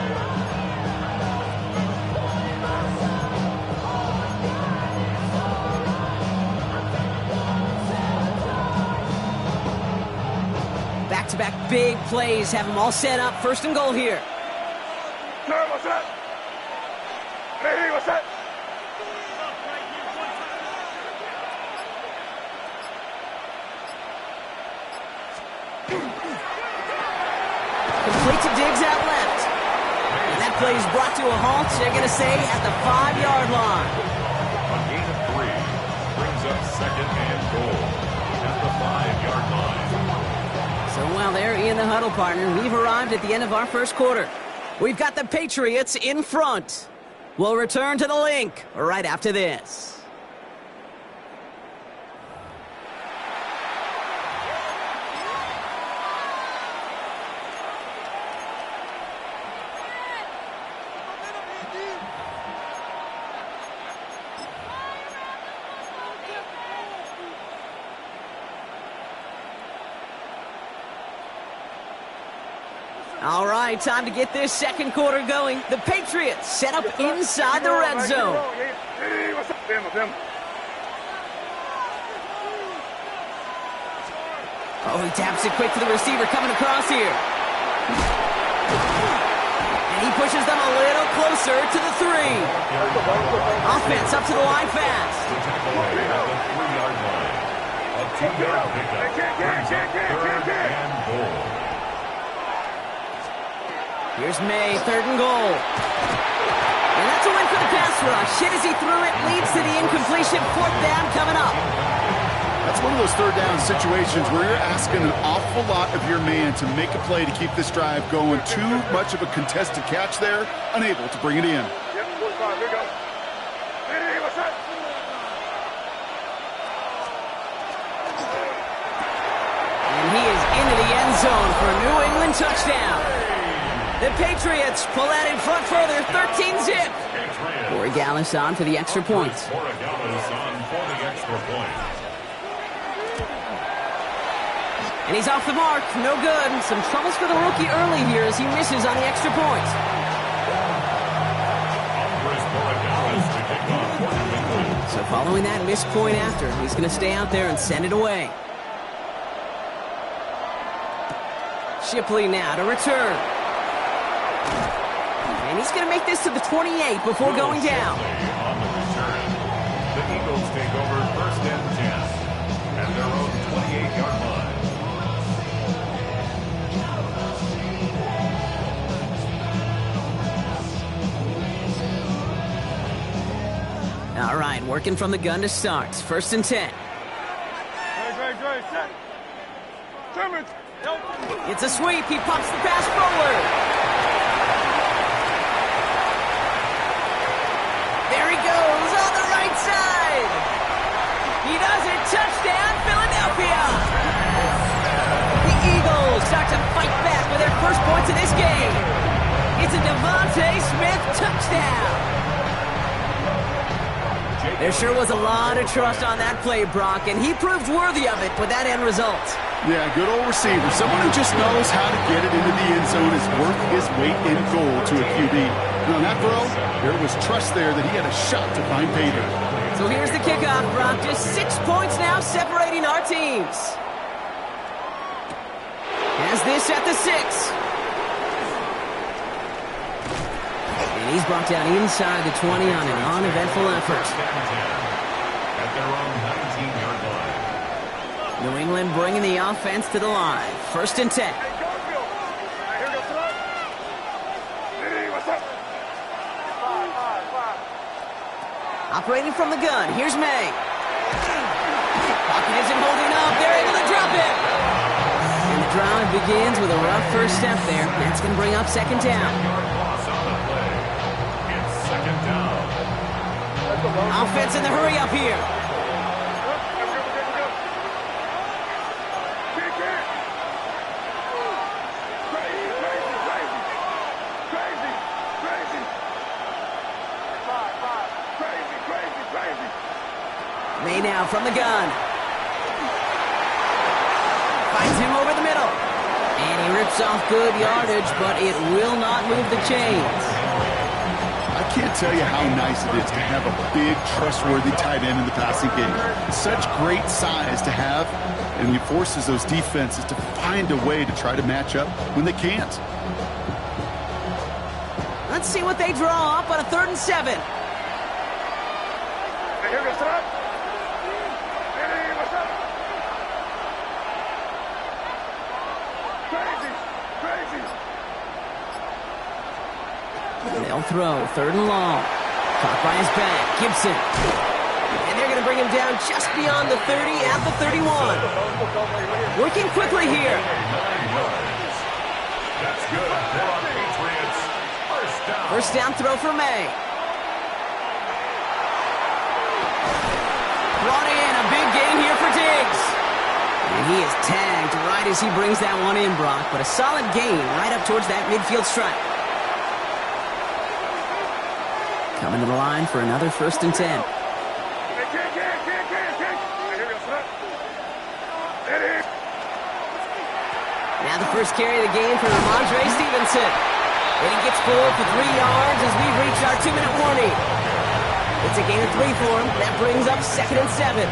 Speaker 6: Back-to-back big plays have them all set up. 1st and goal here.
Speaker 4: What's that? Hey, what's that?
Speaker 6: Complete to Diggs out left. And that play is brought to a halt. They're going to stay at the 5-yard line.
Speaker 2: A gain of 3 brings up second and goal at the 5-yard line.
Speaker 6: So while they're in the huddle, partner, we've arrived at the end of our first quarter. We've got the Patriots in front. We'll return to the link right after this. All right, time to get this second quarter going. The Patriots set up inside the red zone. Oh, he taps it quick to the receiver coming across here. And he pushes them a little closer to the 3. Offense up to the line fast.
Speaker 2: A 2-yard pickup brings up third and goal.
Speaker 6: Here's May, 3rd and goal. And that's a win for the pass rush. Hit as he threw it, leads to the incompletion. 4th down coming up.
Speaker 7: That's one of those third down situations where you're asking an awful lot of your man to make a play to keep this drive going. Too much of a contested catch there, unable to bring it in.
Speaker 4: Yep, 45, here we go. Hey, what's up?
Speaker 6: And he is into the end zone for a New England touchdown. The Patriots pull that in front further, 13-zip. Corey Gallis on for the extra point.
Speaker 2: Corey Gallis on for the extra point.
Speaker 6: And he's off the mark, no good. Some troubles for the rookie early here as he misses on the extra point. So following that missed point after, he's going to stay out there and send it away. Shipley now to return. And he's going to make this to the 28 before going down.
Speaker 2: On the return, the Eagles take over 1st and 10 at their own 28-yard line.
Speaker 6: All right, working from the gun to start. 1st and 10.
Speaker 4: Great, set. Simmons.
Speaker 6: It's a sweep. He pops the pass forward. There he goes on the right side. He does it. Touchdown, Philadelphia. The Eagles start to fight back with their first points of this game. It's a Devontae Smith touchdown. There sure was a lot of trust on that play, Brock, and he proved worthy of it with that end result.
Speaker 7: Yeah, good old receiver. Someone who just knows how to get it into the end zone is worth his weight in gold to a QB. And on that throw, there was trust there that he had a shot to find pay dirt.
Speaker 6: So here's the kickoff, Brock. Just 6 points now separating our teams. Has this at the 6. And he's brought down inside the 20 on an uneventful effort.
Speaker 2: At their own 19-yard line.
Speaker 6: New England bringing the offense to the line. 1st and 10. Operating from the gun, here's May. Pocket isn't holding up, they're able to drop it. And the drive begins with a rough first step there. That's going to bring up 2nd down.
Speaker 2: Loss on the play. It's 2nd down.
Speaker 6: Offense in the hurry up here. May now from the gun. Finds him over the middle. And he rips off good yardage, but it will not move the chains.
Speaker 7: I can't tell you how nice it is to have a big, trustworthy tight end in the passing game. Such great size to have, and he forces those defenses to find a way to try to match up when they can't.
Speaker 6: Let's see what they draw up on a 3rd and 7.
Speaker 4: Here we go,
Speaker 6: They'll throw, 3rd and long. Caught by his back, Gibson. And they're going to bring him down just beyond the 30 at the 31. Working quickly here.
Speaker 2: That's good. They're on Patriots.
Speaker 6: First down throw for May. Brought in, a big gain here for Diggs. And he is tagged right as he brings that one in, Brock. But a solid gain right up towards that midfield stripe. Coming to the line for another 1st and 10. Now the first carry of the game for Ramondre Stevenson. And he gets forward for 3 yards as we reach our 2-minute warning. It's a gain of 3 for him. That brings up 2nd and 7.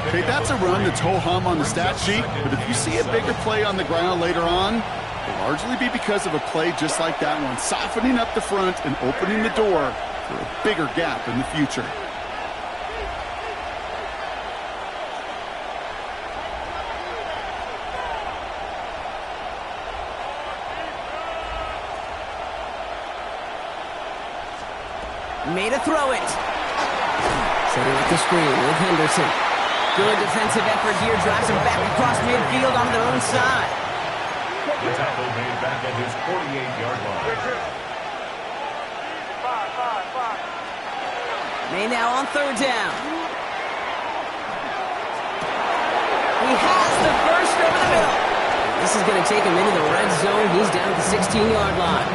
Speaker 7: Okay, that's a run that's ho-hum on the stat sheet, but if you see a bigger play on the ground later on, it'll largely be because of a play just like that one, softening up the front and opening the door for a bigger gap in the future.
Speaker 6: Made a throw it. Setting up the screen with Henderson. Good defensive effort here. Drives him back across midfield on their own side.
Speaker 2: The tackle made back at his 48-yard line.
Speaker 6: May now on 3rd down. He has the first over the middle. This is going to take him into the red zone. He's down at the 16-yard line.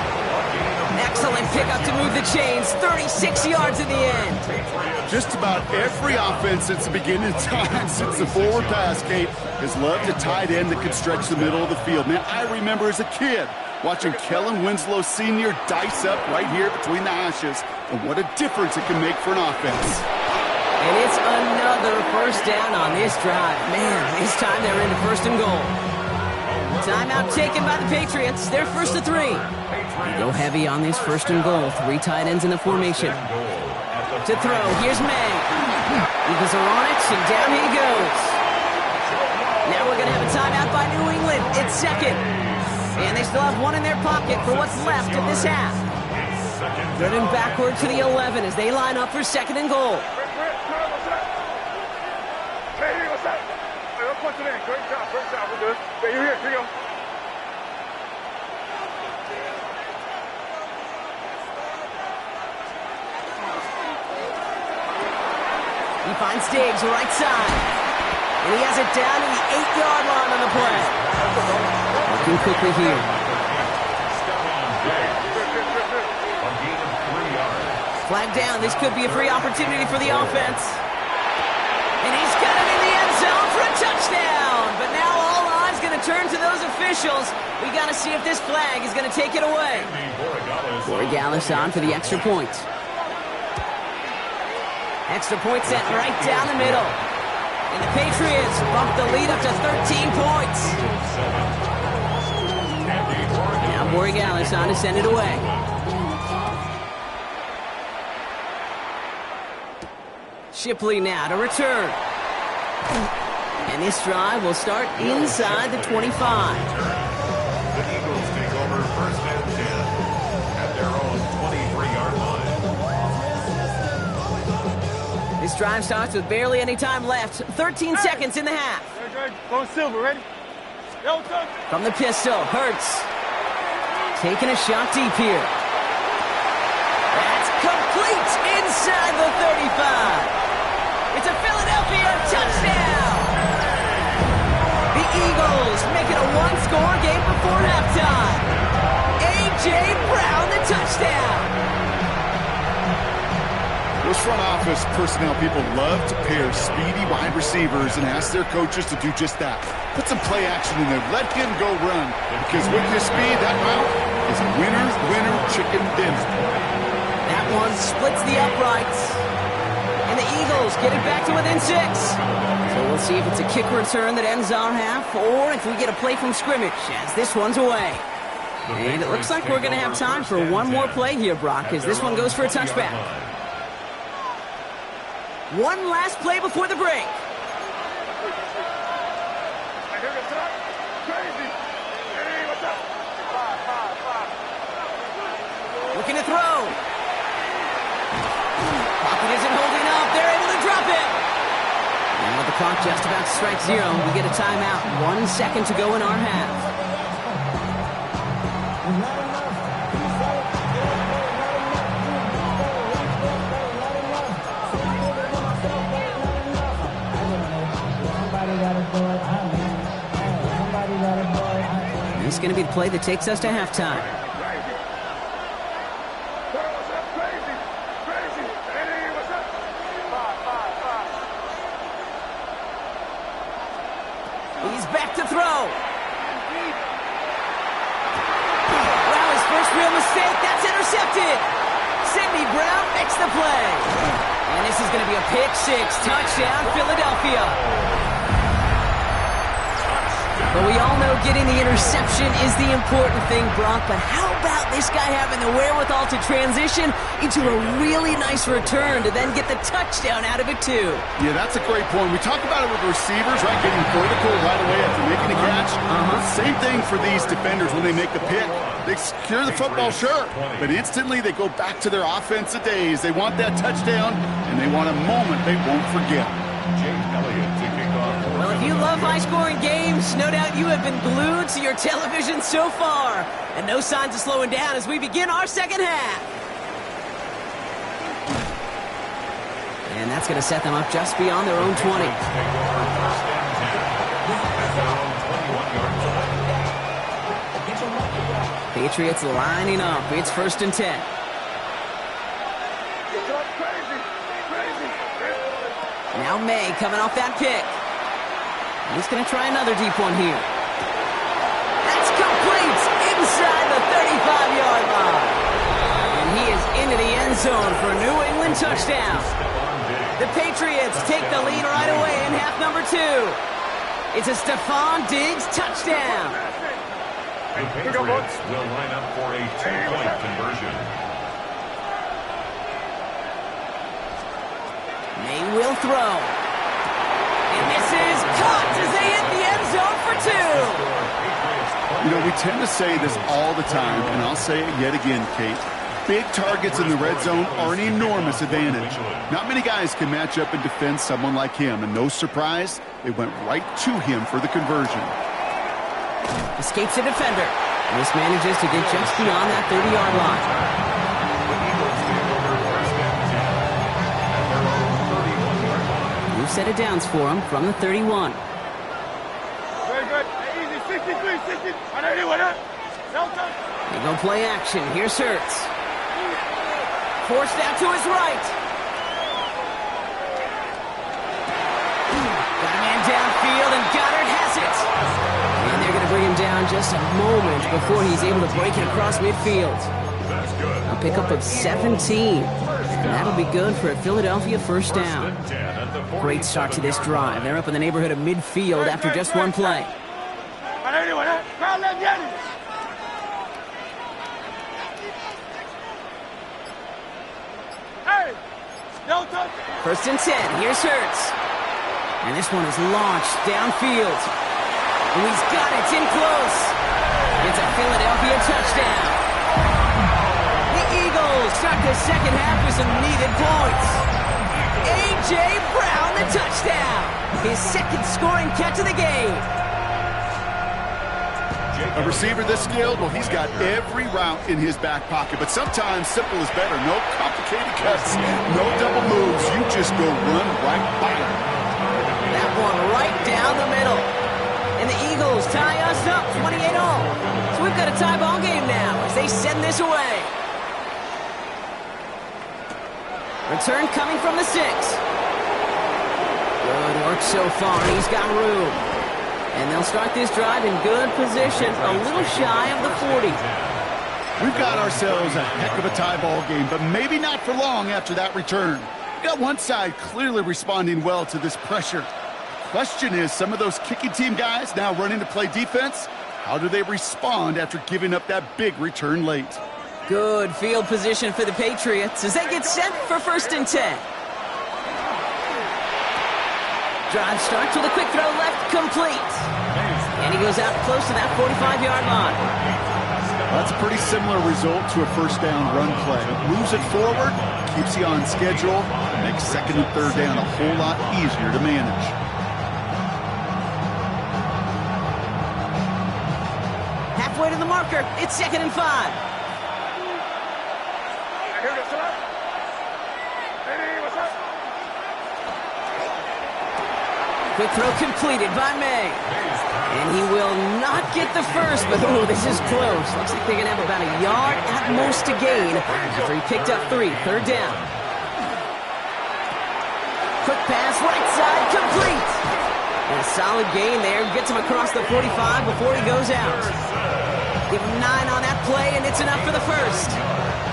Speaker 6: Excellent pickup to move the chains. 36 yards in the end.
Speaker 7: Just about every offense since the beginning of time, since the forward pass, Kate, has loved a tight end that could stretch the middle of the field. Man, I remember as a kid watching Kellen Winslow Sr. dice up right here between the hashes, and what a difference it can make for an offense.
Speaker 6: And it's another first down on this drive. Man, this time they're into 1st and goal. Timeout taken by the Patriots. They're 1st and 3. They go heavy on this 1st and goal. 3 tight ends in the formation. To throw, here's May. Eagles are on it, and down he goes. Now we're going to have a timeout by New England. It's 2nd. And they still have 1 in their pocket for what's left of this half. Driven backward to the 11 as they line up for 2nd and goal.
Speaker 4: Hey, what's up? Hey, let's punch it in. Great job, we're good. Yeah, you're here, Trio.
Speaker 6: He finds Diggs right side. And he has it down to the 8-yard line on the play. Looking quickly here. Flag down. This could be a free opportunity for the offense. And he's got it in the end zone for a touchdown. But now all eyes going to turn to those officials. We got to see if this flag is going to take it away. Borregales on for the extra point. Extra point set right down the middle. And the Patriots bump the lead up to 13 points. Now Borregales on to send it away. Shipley now to return. And this drive will start inside the 25.
Speaker 2: The Eagles take over 1st and 10 at their own 23-yard line.
Speaker 6: This drive starts with barely any time left. 13 seconds in the half.
Speaker 4: Going silver, ready?
Speaker 6: From the pistol, Hurts. Taking a shot deep here. That's complete inside the 35. It's a Philadelphia touchdown. The Eagles make it a 1-score game before halftime. A.J. Brown, the touchdown.
Speaker 7: Those front office personnel people love to pair speedy wide receivers and ask their coaches to do just that. Put some play action in there. Let him go run. Because with his speed, that route is a winner, chicken dinner.
Speaker 6: That one splits the uprights. And the Eagles get it back to within 6. So we'll see if it's a kick return that ends our half or if we get a play from scrimmage as this one's away. And it looks like we're going to have time for one more play here, Brock, as this one goes for a touchback. One last play before the break. Looking clock just about to strike 0. We get a timeout. 1 second to go in our half. This is going to be the play that takes us to halftime. He's back to throw. Well, his first real mistake. That's intercepted. Sidney Brown makes the play. And this is going to be a pick 6. Touchdown, Philadelphia. But we all know getting the interception is the important thing, Brock. But how about this guy having the wherewithal to transition into a really nice return to then get the touchdown out of it, too?
Speaker 7: Yeah, that's a great point. We talk about it with receivers, right? Getting vertical right away after making a catch. Same thing for these defenders when they make the pick. They secure the football, sure, but instantly they go back to their offensive days. They want that touchdown, and they want a moment they won't forget.
Speaker 6: Well, if you love high-scoring games, no doubt you have been glued to your television so far. And no signs of slowing down as we begin our second half. And that's going to set them up just beyond their own 20. Patriots lining up. It's 1st and 10. Now May coming off that pick. He's going to try another deep one here. That's complete inside the 35-yard line. And he is into the end zone for a New England touchdown. The Patriots take the lead right away in half number 2. It's a Stephon Diggs touchdown.
Speaker 2: The Patriots will line up for a 2-point conversion.
Speaker 6: May will throw. And this is caught as they hit the end zone for 2.
Speaker 7: You know, we tend to say this all the time, and I'll say it yet again, Kate. Big targets in the red zone are an enormous advantage. Not many guys can match up and defend someone like him, and no surprise, they went right to him for the conversion.
Speaker 6: Escapes a defender. And this manages to get just beyond that 30-yard line. New set of downs for him from the 31.
Speaker 4: Very good. Easy. 63, 60.
Speaker 6: They go play action. Here's Hurts. Forced out to his right. Got a man downfield, and Goddard has it. And they're going to bring him down just a moment before he's able to break it across midfield. A pickup of 17. And that'll be good for a Philadelphia first down. Great start to this drive. They're up in the neighborhood of midfield after just one play. First and 10. Here's Hurts. And this one is launched downfield. And he's got it in close. It's a Philadelphia touchdown. The Eagles start the second half with some needed points. A.J. Brown, the touchdown. His second scoring catch of the game.
Speaker 7: A receiver this skilled, well, he's got every route in his back pocket. But sometimes simple is better. No complicated cuts, no double moves. You just go run right by him.
Speaker 6: That one right down the middle. And the Eagles tie us up 28-all. So we've got a tie ball game now as they send this away. Return coming from the 6. Good work so far. He's got room. And they'll start this drive in good position, a little shy of the 40.
Speaker 7: We've got ourselves a heck of a tie ball game, but maybe not for long after that return. We've got one side clearly responding well to this pressure. Question is, some of those kicking team guys now running to play defense, how do they respond after giving up that big return late?
Speaker 6: Good field position for the Patriots as they get set for 1st and 10. Drive starts with a quick throw left, complete. And he goes out close to that 45-yard line.
Speaker 7: That's a pretty similar result to a first down run play. Moves it forward, keeps you on schedule, makes 2nd and 3rd down a whole lot easier to manage.
Speaker 6: way to the marker. It's 2nd and 5. Quick throw completed by May. And he will not get the first, but oh, this is close. Looks like they're going to have about a yard at most to gain after he picked up 3. 3rd down. Quick pass, right side, complete. And a solid gain there. Gets him across the 45 before he goes out. Give him 9 on that play, and it's enough for the first.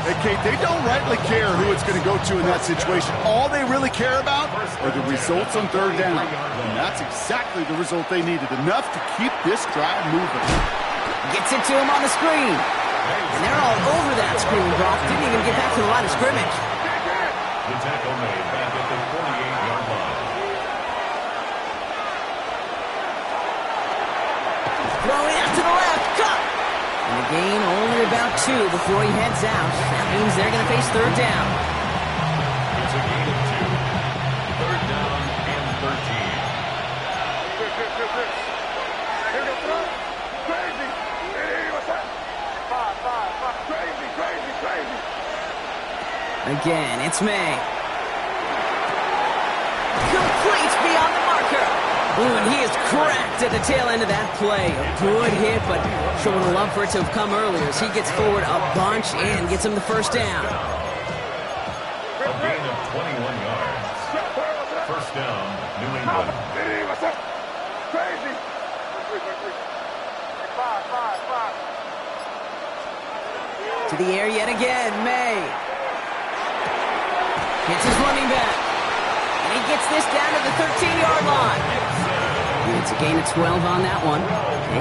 Speaker 7: Hey, Kate, they don't rightly care who it's going to go to in that situation. All they really care about are the results on 3rd down. And that's exactly the result they needed. Enough to keep this drive moving.
Speaker 6: Gets it to him on the screen. And they're all over that screen, Brock. Didn't even get back to the line of scrimmage.
Speaker 2: The tackle made back at the 48-yard line.
Speaker 6: Throwing out to the left. Cut. And the gain only about 2 before he heads out. That means they're going to face 3rd down.
Speaker 2: It's a gain of 2. 3rd down and 13.
Speaker 4: Crazy. Hey, what's up? 5. Crazy.
Speaker 6: Again, it's May. Complete beyond the marker. Ooh, and he is cracked at the tail end of that play. A good hit, but sure would love for it to have come earlier as he gets forward a bunch and gets him the 1st down.
Speaker 2: A gain of 21 yards. 1st down, New England.
Speaker 4: Hey, what's up? Crazy. 5.
Speaker 6: To the air yet again, May. Hits his running back. And he gets this down to the 13-yard line. And it's a gain of 12 on that one.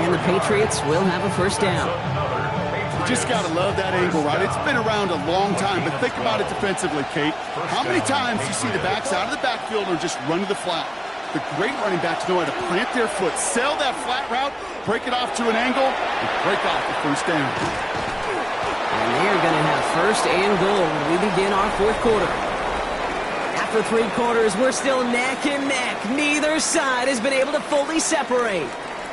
Speaker 6: And the Patriots will have a 1st down.
Speaker 7: You just got to love that angle, right? It's been around a long time, but think about it defensively, Kate. How many times you see the backs out of the backfield or just run to the flat? The great running backs know how to plant their foot, sell that flat route, break it off to an angle, and break off the 1st down.
Speaker 6: And they're going to have 1st and goal when we begin our 4th quarter. After 3 quarters, we're still neck and neck. Neither side has been able to fully separate.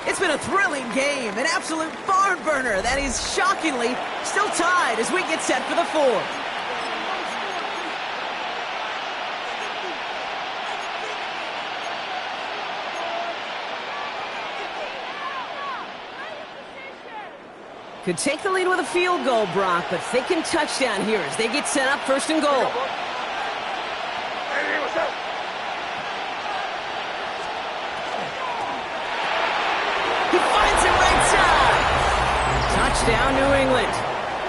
Speaker 6: It's been a thrilling game, an absolute barn burner that is shockingly still tied as we get set for the 4th. Could take the lead with a field goal, Brock, but thinking touchdown here as they get set up 1st and goal.
Speaker 4: Hey, what's up?
Speaker 6: He finds it right side. Touchdown, New England.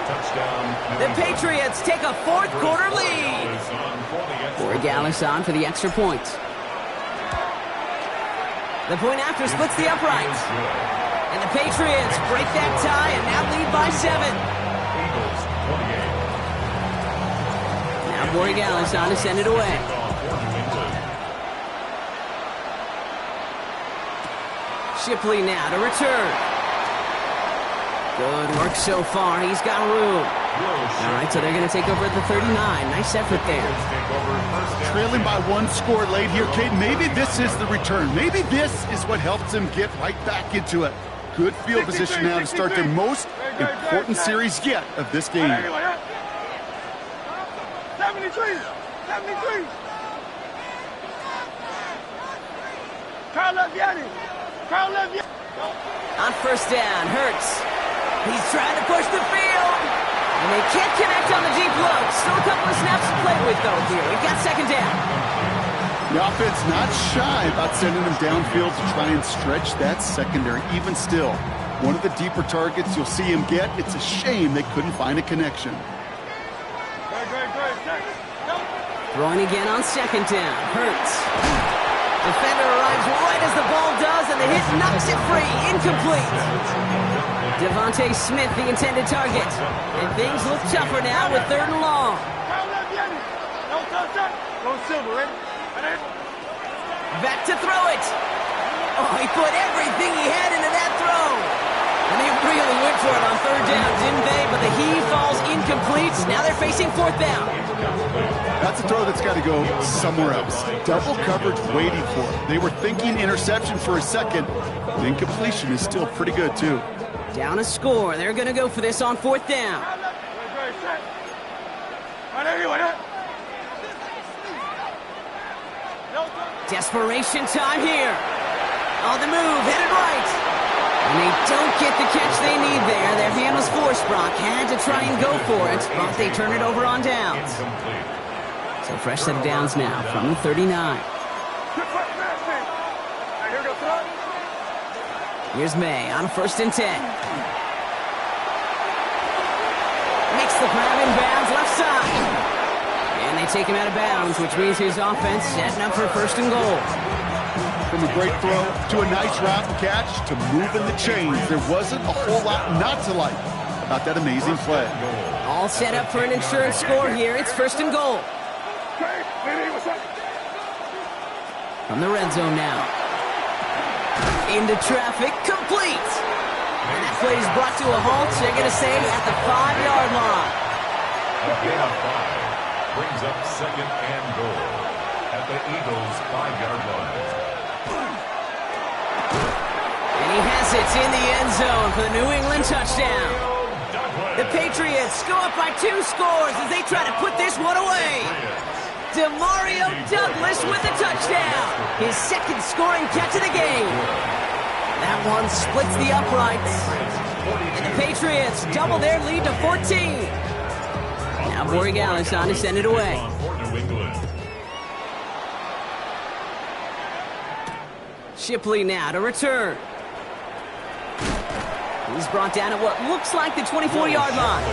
Speaker 2: Touchdown, New
Speaker 6: The Patriots take a 4th quarter lead. Corey Gallis on for the extra point. The point after splits the uprights. And the Patriots break that tie and now lead by 7.
Speaker 2: Eagles 28.
Speaker 6: Now Corey Gallis on to send it away. Shipley now to return. Good work so far. He's got room. All right, so they're going to take over at the 39. Nice effort there.
Speaker 7: Trailing by 1 score late here, Kate. Maybe this is the return. Maybe this is what helps them get right back into it. Good field position now to start their most important series yet of this game.
Speaker 4: 73. Carl Leviani.
Speaker 6: On 1st down, Hurts. He's trying to push the field. And they can't connect on the deep look. Still a couple of snaps to play with, though, here. We've got 2nd down.
Speaker 7: The offense not shy about sending them downfield to try and stretch that secondary. Even still, one of the deeper targets you'll see him get. It's a shame they couldn't find a connection.
Speaker 6: Throwing again on 2nd down. Hurts. Defender arrives right as the ball does, and the hit knocks it free. Incomplete. Devontae Smith, the intended target. And things look tougher now with 3rd and long. Back to throw it. Oh, he put everything he had into that throw. And they really went for it on 3rd down, didn't they? But the heave falls incomplete. Now they're facing 4th down.
Speaker 7: That's a throw that's got to go somewhere else. Double coverage waiting for it. They were thinking interception for a second. The incompletion is still pretty good, too.
Speaker 6: Down a score. They're going to go for this on 4th down. Desperation time here. On the move, headed right. And they don't get the catch they need there. Their hand was forced. Brock had to try and go for it, but they turn it over on downs. So fresh set of downs now from the 39. Here's May on a 1st and 10. Makes the grab in bounds left side. And they take him out of bounds, which means his offense setting up for 1st and goal.
Speaker 7: From a great throw to a nice route and catch to moving the chains, there wasn't a whole lot not to like about that amazing play.
Speaker 6: All set up for an insurance score here. It's 1st and goal. From the red zone now. Into traffic, complete. And that play is brought to a halt, they're going to say, at the 5-yard line.
Speaker 2: A gain of 5 brings up 2nd and goal at the Eagles' 5-yard line.
Speaker 6: And he has it in the end zone for the New England touchdown. The Patriots go up by 2 scores as they try to put this one away. Demario Douglas with a touchdown. His 2nd scoring catch of the game. That one splits the uprights. And the Patriots double their lead to 14. Now Borregales on to send it away. Shipley now to return. He's brought down at what looks like the 24-yard line.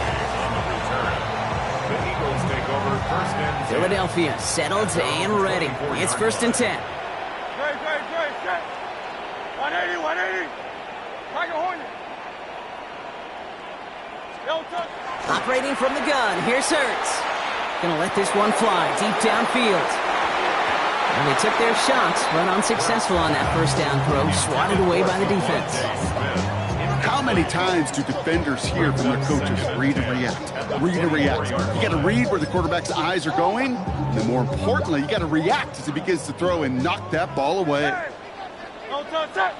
Speaker 2: The Eagles take over 1st and 10.
Speaker 6: Philadelphia settled and ready. It's 1st and 10.
Speaker 4: 180. Like a hornet.
Speaker 6: Operating from the gun, here's Hurts. Gonna let this one fly deep downfield. And they took their shots, but unsuccessful on that 1st down throw, swatted away by the defense.
Speaker 7: How many times do defenders hear from their coaches, read and react, read and react? You got to read where the quarterback's eyes are going, and then more importantly, you got to react as he begins to throw and knock that ball away.
Speaker 4: No touch.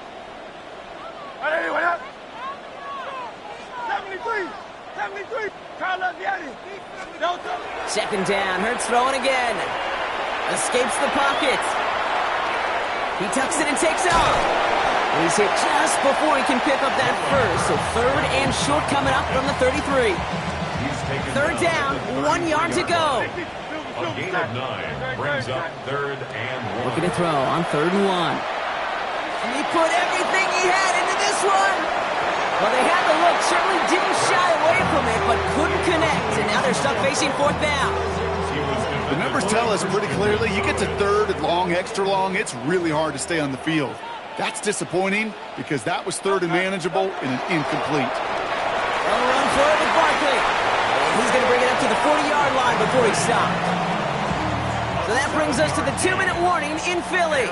Speaker 4: 73.
Speaker 6: Second down, Hurts throwing again. Escapes the pocket. He tucks it and takes off. He's hit just before he can pick up that first. So 3rd and short coming up from the 33. 3rd down, 1 yard to go.
Speaker 2: A gain of 9 brings up 3rd and 1.
Speaker 6: Looking to throw on 3rd and 1. He put everything he had into this one. Well, they had the look, certainly didn't shy away from it, but couldn't connect. And now they're stuck facing 4th down.
Speaker 7: The numbers tell us pretty clearly, you get to 3rd and long, extra long, it's really hard to stay on the field. That's disappointing because that was 3rd and manageable and an incomplete.
Speaker 6: They'll run for it with Barkley. He's going to bring it up to the 40-yard line before he stopped. So that brings us to the 2-minute warning in Philly.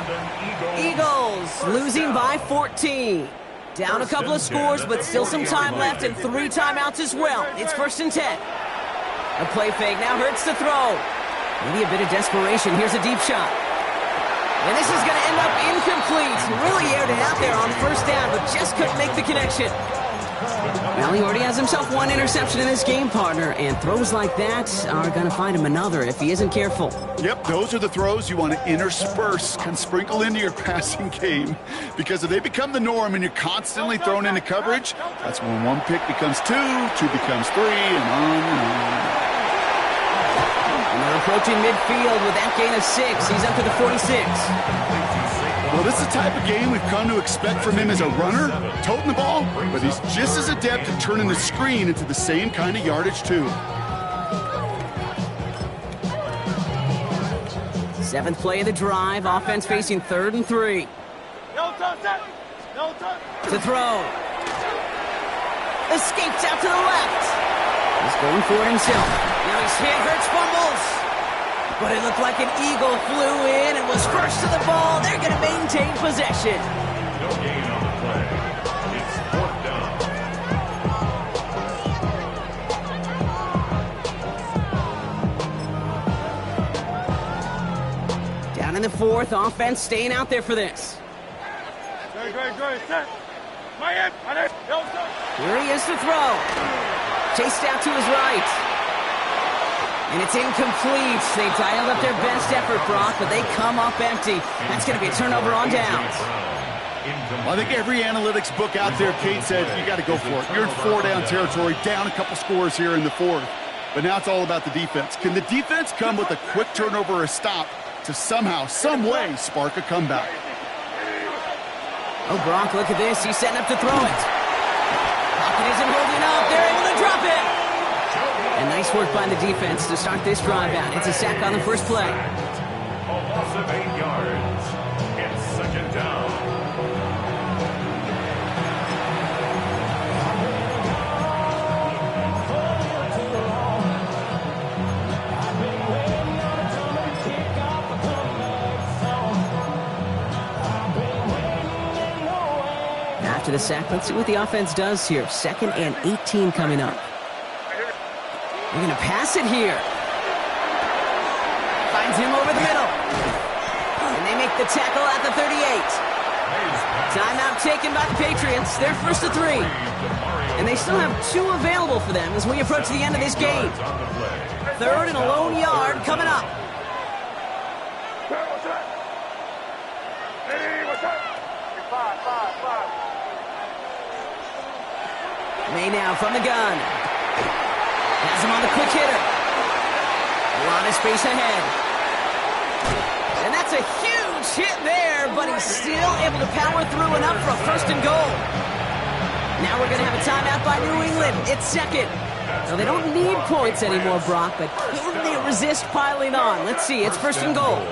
Speaker 6: Eagles losing by 14. Down a couple of scores, but still some time left and 3 timeouts as well. It's 1st and 10. A play fake, now Hurts to throw. Maybe a bit of desperation. Here's a deep shot. And this is going to end up incomplete. Really aired it out there on 1st down, but just couldn't make the connection. Well, he already has himself 1 interception in this game, partner, and throws like that are going to find him another if he isn't careful.
Speaker 7: Yep, those are the throws you want to intersperse and sprinkle into your passing game, because if they become the norm and you're constantly thrown into coverage, that's when 1 pick becomes 2, 2 becomes 3, and on and on.
Speaker 6: And they're approaching midfield with that gain of 6. He's up to the 46.
Speaker 7: Well, this is the type of game we've come to expect from him as a runner, toting the ball, but he's just as adept at turning the screen into the same kind of yardage, too.
Speaker 6: 7th play of the drive, offense facing 3rd and 3. To throw. Escapes out to the left. He's going for it himself. Now he's hit, Hurts fumbles. But it looked like an eagle flew in and was first to the ball. They're going to maintain possession.
Speaker 2: No gain on the play. It's 4th
Speaker 6: down. Down in the 4th, offense staying out there for this.
Speaker 4: Great, set.
Speaker 6: Here he is to throw. Chased out to his right. And it's incomplete. They dialed up their best effort, Brock, but they come up empty. That's going to be a turnover on downs.
Speaker 7: Well, I think every analytics book out there, Kate, said you got to go for it. You're in 4-down territory, down a couple scores here in the fourth. But now it's all about the defense. Can the defense come with a quick turnover or a stop to somehow, some way, spark a comeback?
Speaker 6: Oh, Brock, look at this. He's setting up to throw it. Pocket isn't holding up. They're able to drop it. And nice work by the defense to start this drive out. It's a sack on the first play.
Speaker 2: A loss of 8 yards. It's second down.
Speaker 6: After the sack, let's see what the offense does here. 2nd and 18 coming up. They're going to pass it here. Finds him over the middle. And they make the tackle at the 38. Timeout taken by the Patriots. They're 1st to 3. And they still have 2 available for them as we approach the end of this game. 3rd and a lone yard coming up. May now from the gun. Has him on the quick hitter. A lot of space ahead. And that's a huge hit there, but he's still able to power through enough for a 1st and goal. Now we're going to have a timeout by New England. It's 2nd. Now they don't need points anymore, Brock, but can they resist piling on? Let's see. It's 1st and goal.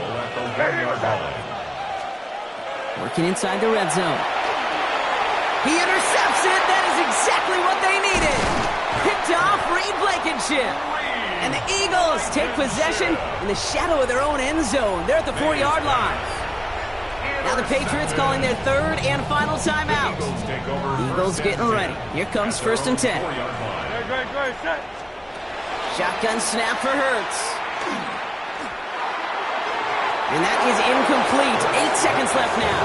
Speaker 6: Working inside the red zone. He intercepts it. That is exactly what they needed. Picked off Reed Blankenship. And the Eagles take possession in the shadow of their own end zone. They're at the 4-yard line. Now the Patriots calling their 3rd and final timeout. Eagles getting ready. Here comes 1st and 10. Shotgun snap for Hurts. And that is incomplete. 8 seconds left now.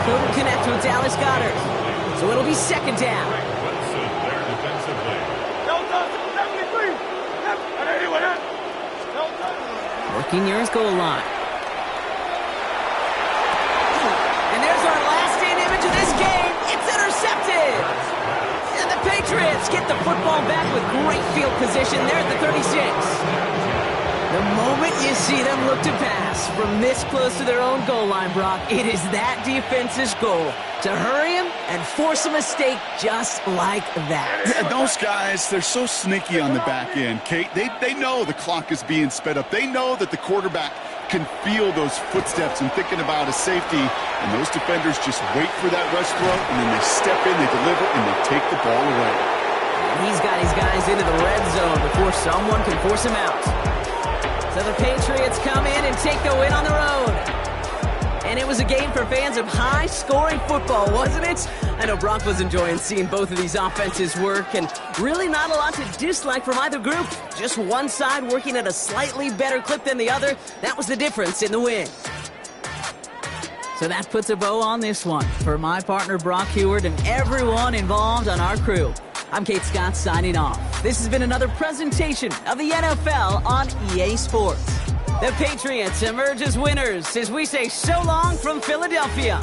Speaker 6: Couldn't connect with Dallas Goedert. So it'll be 2nd down. Working near his goal line. And there's our last-stand image of this game. It's intercepted. And the Patriots get the football back with great field position. They're at the 36. The moment you see them look to pass from this close to their own goal line, Brock, it is that defense's goal to hurry him and force a mistake just like that.
Speaker 7: Yeah, those guys, they're so sneaky on the back end, Kate. They know the clock is being sped up. They know that the quarterback can feel those footsteps and thinking about a safety, and those defenders just wait for that rush throw, and then they step in, they deliver, and they take the ball away.
Speaker 6: And he's got his guys into the red zone before someone can force him out. So the Patriots come in and take the win on the road. And it was a game for fans of high-scoring football, wasn't it? I know Brock was enjoying seeing both of these offenses work, and really not a lot to dislike from either group. Just one side working at a slightly better clip than the other. That was the difference in the win. So that puts a bow on this one. For my partner, Brock Heward, and everyone involved on our crew, I'm Kate Scott signing off. This has been another presentation of the NFL on EA Sports. The Patriots emerge as winners as we say so long from Philadelphia.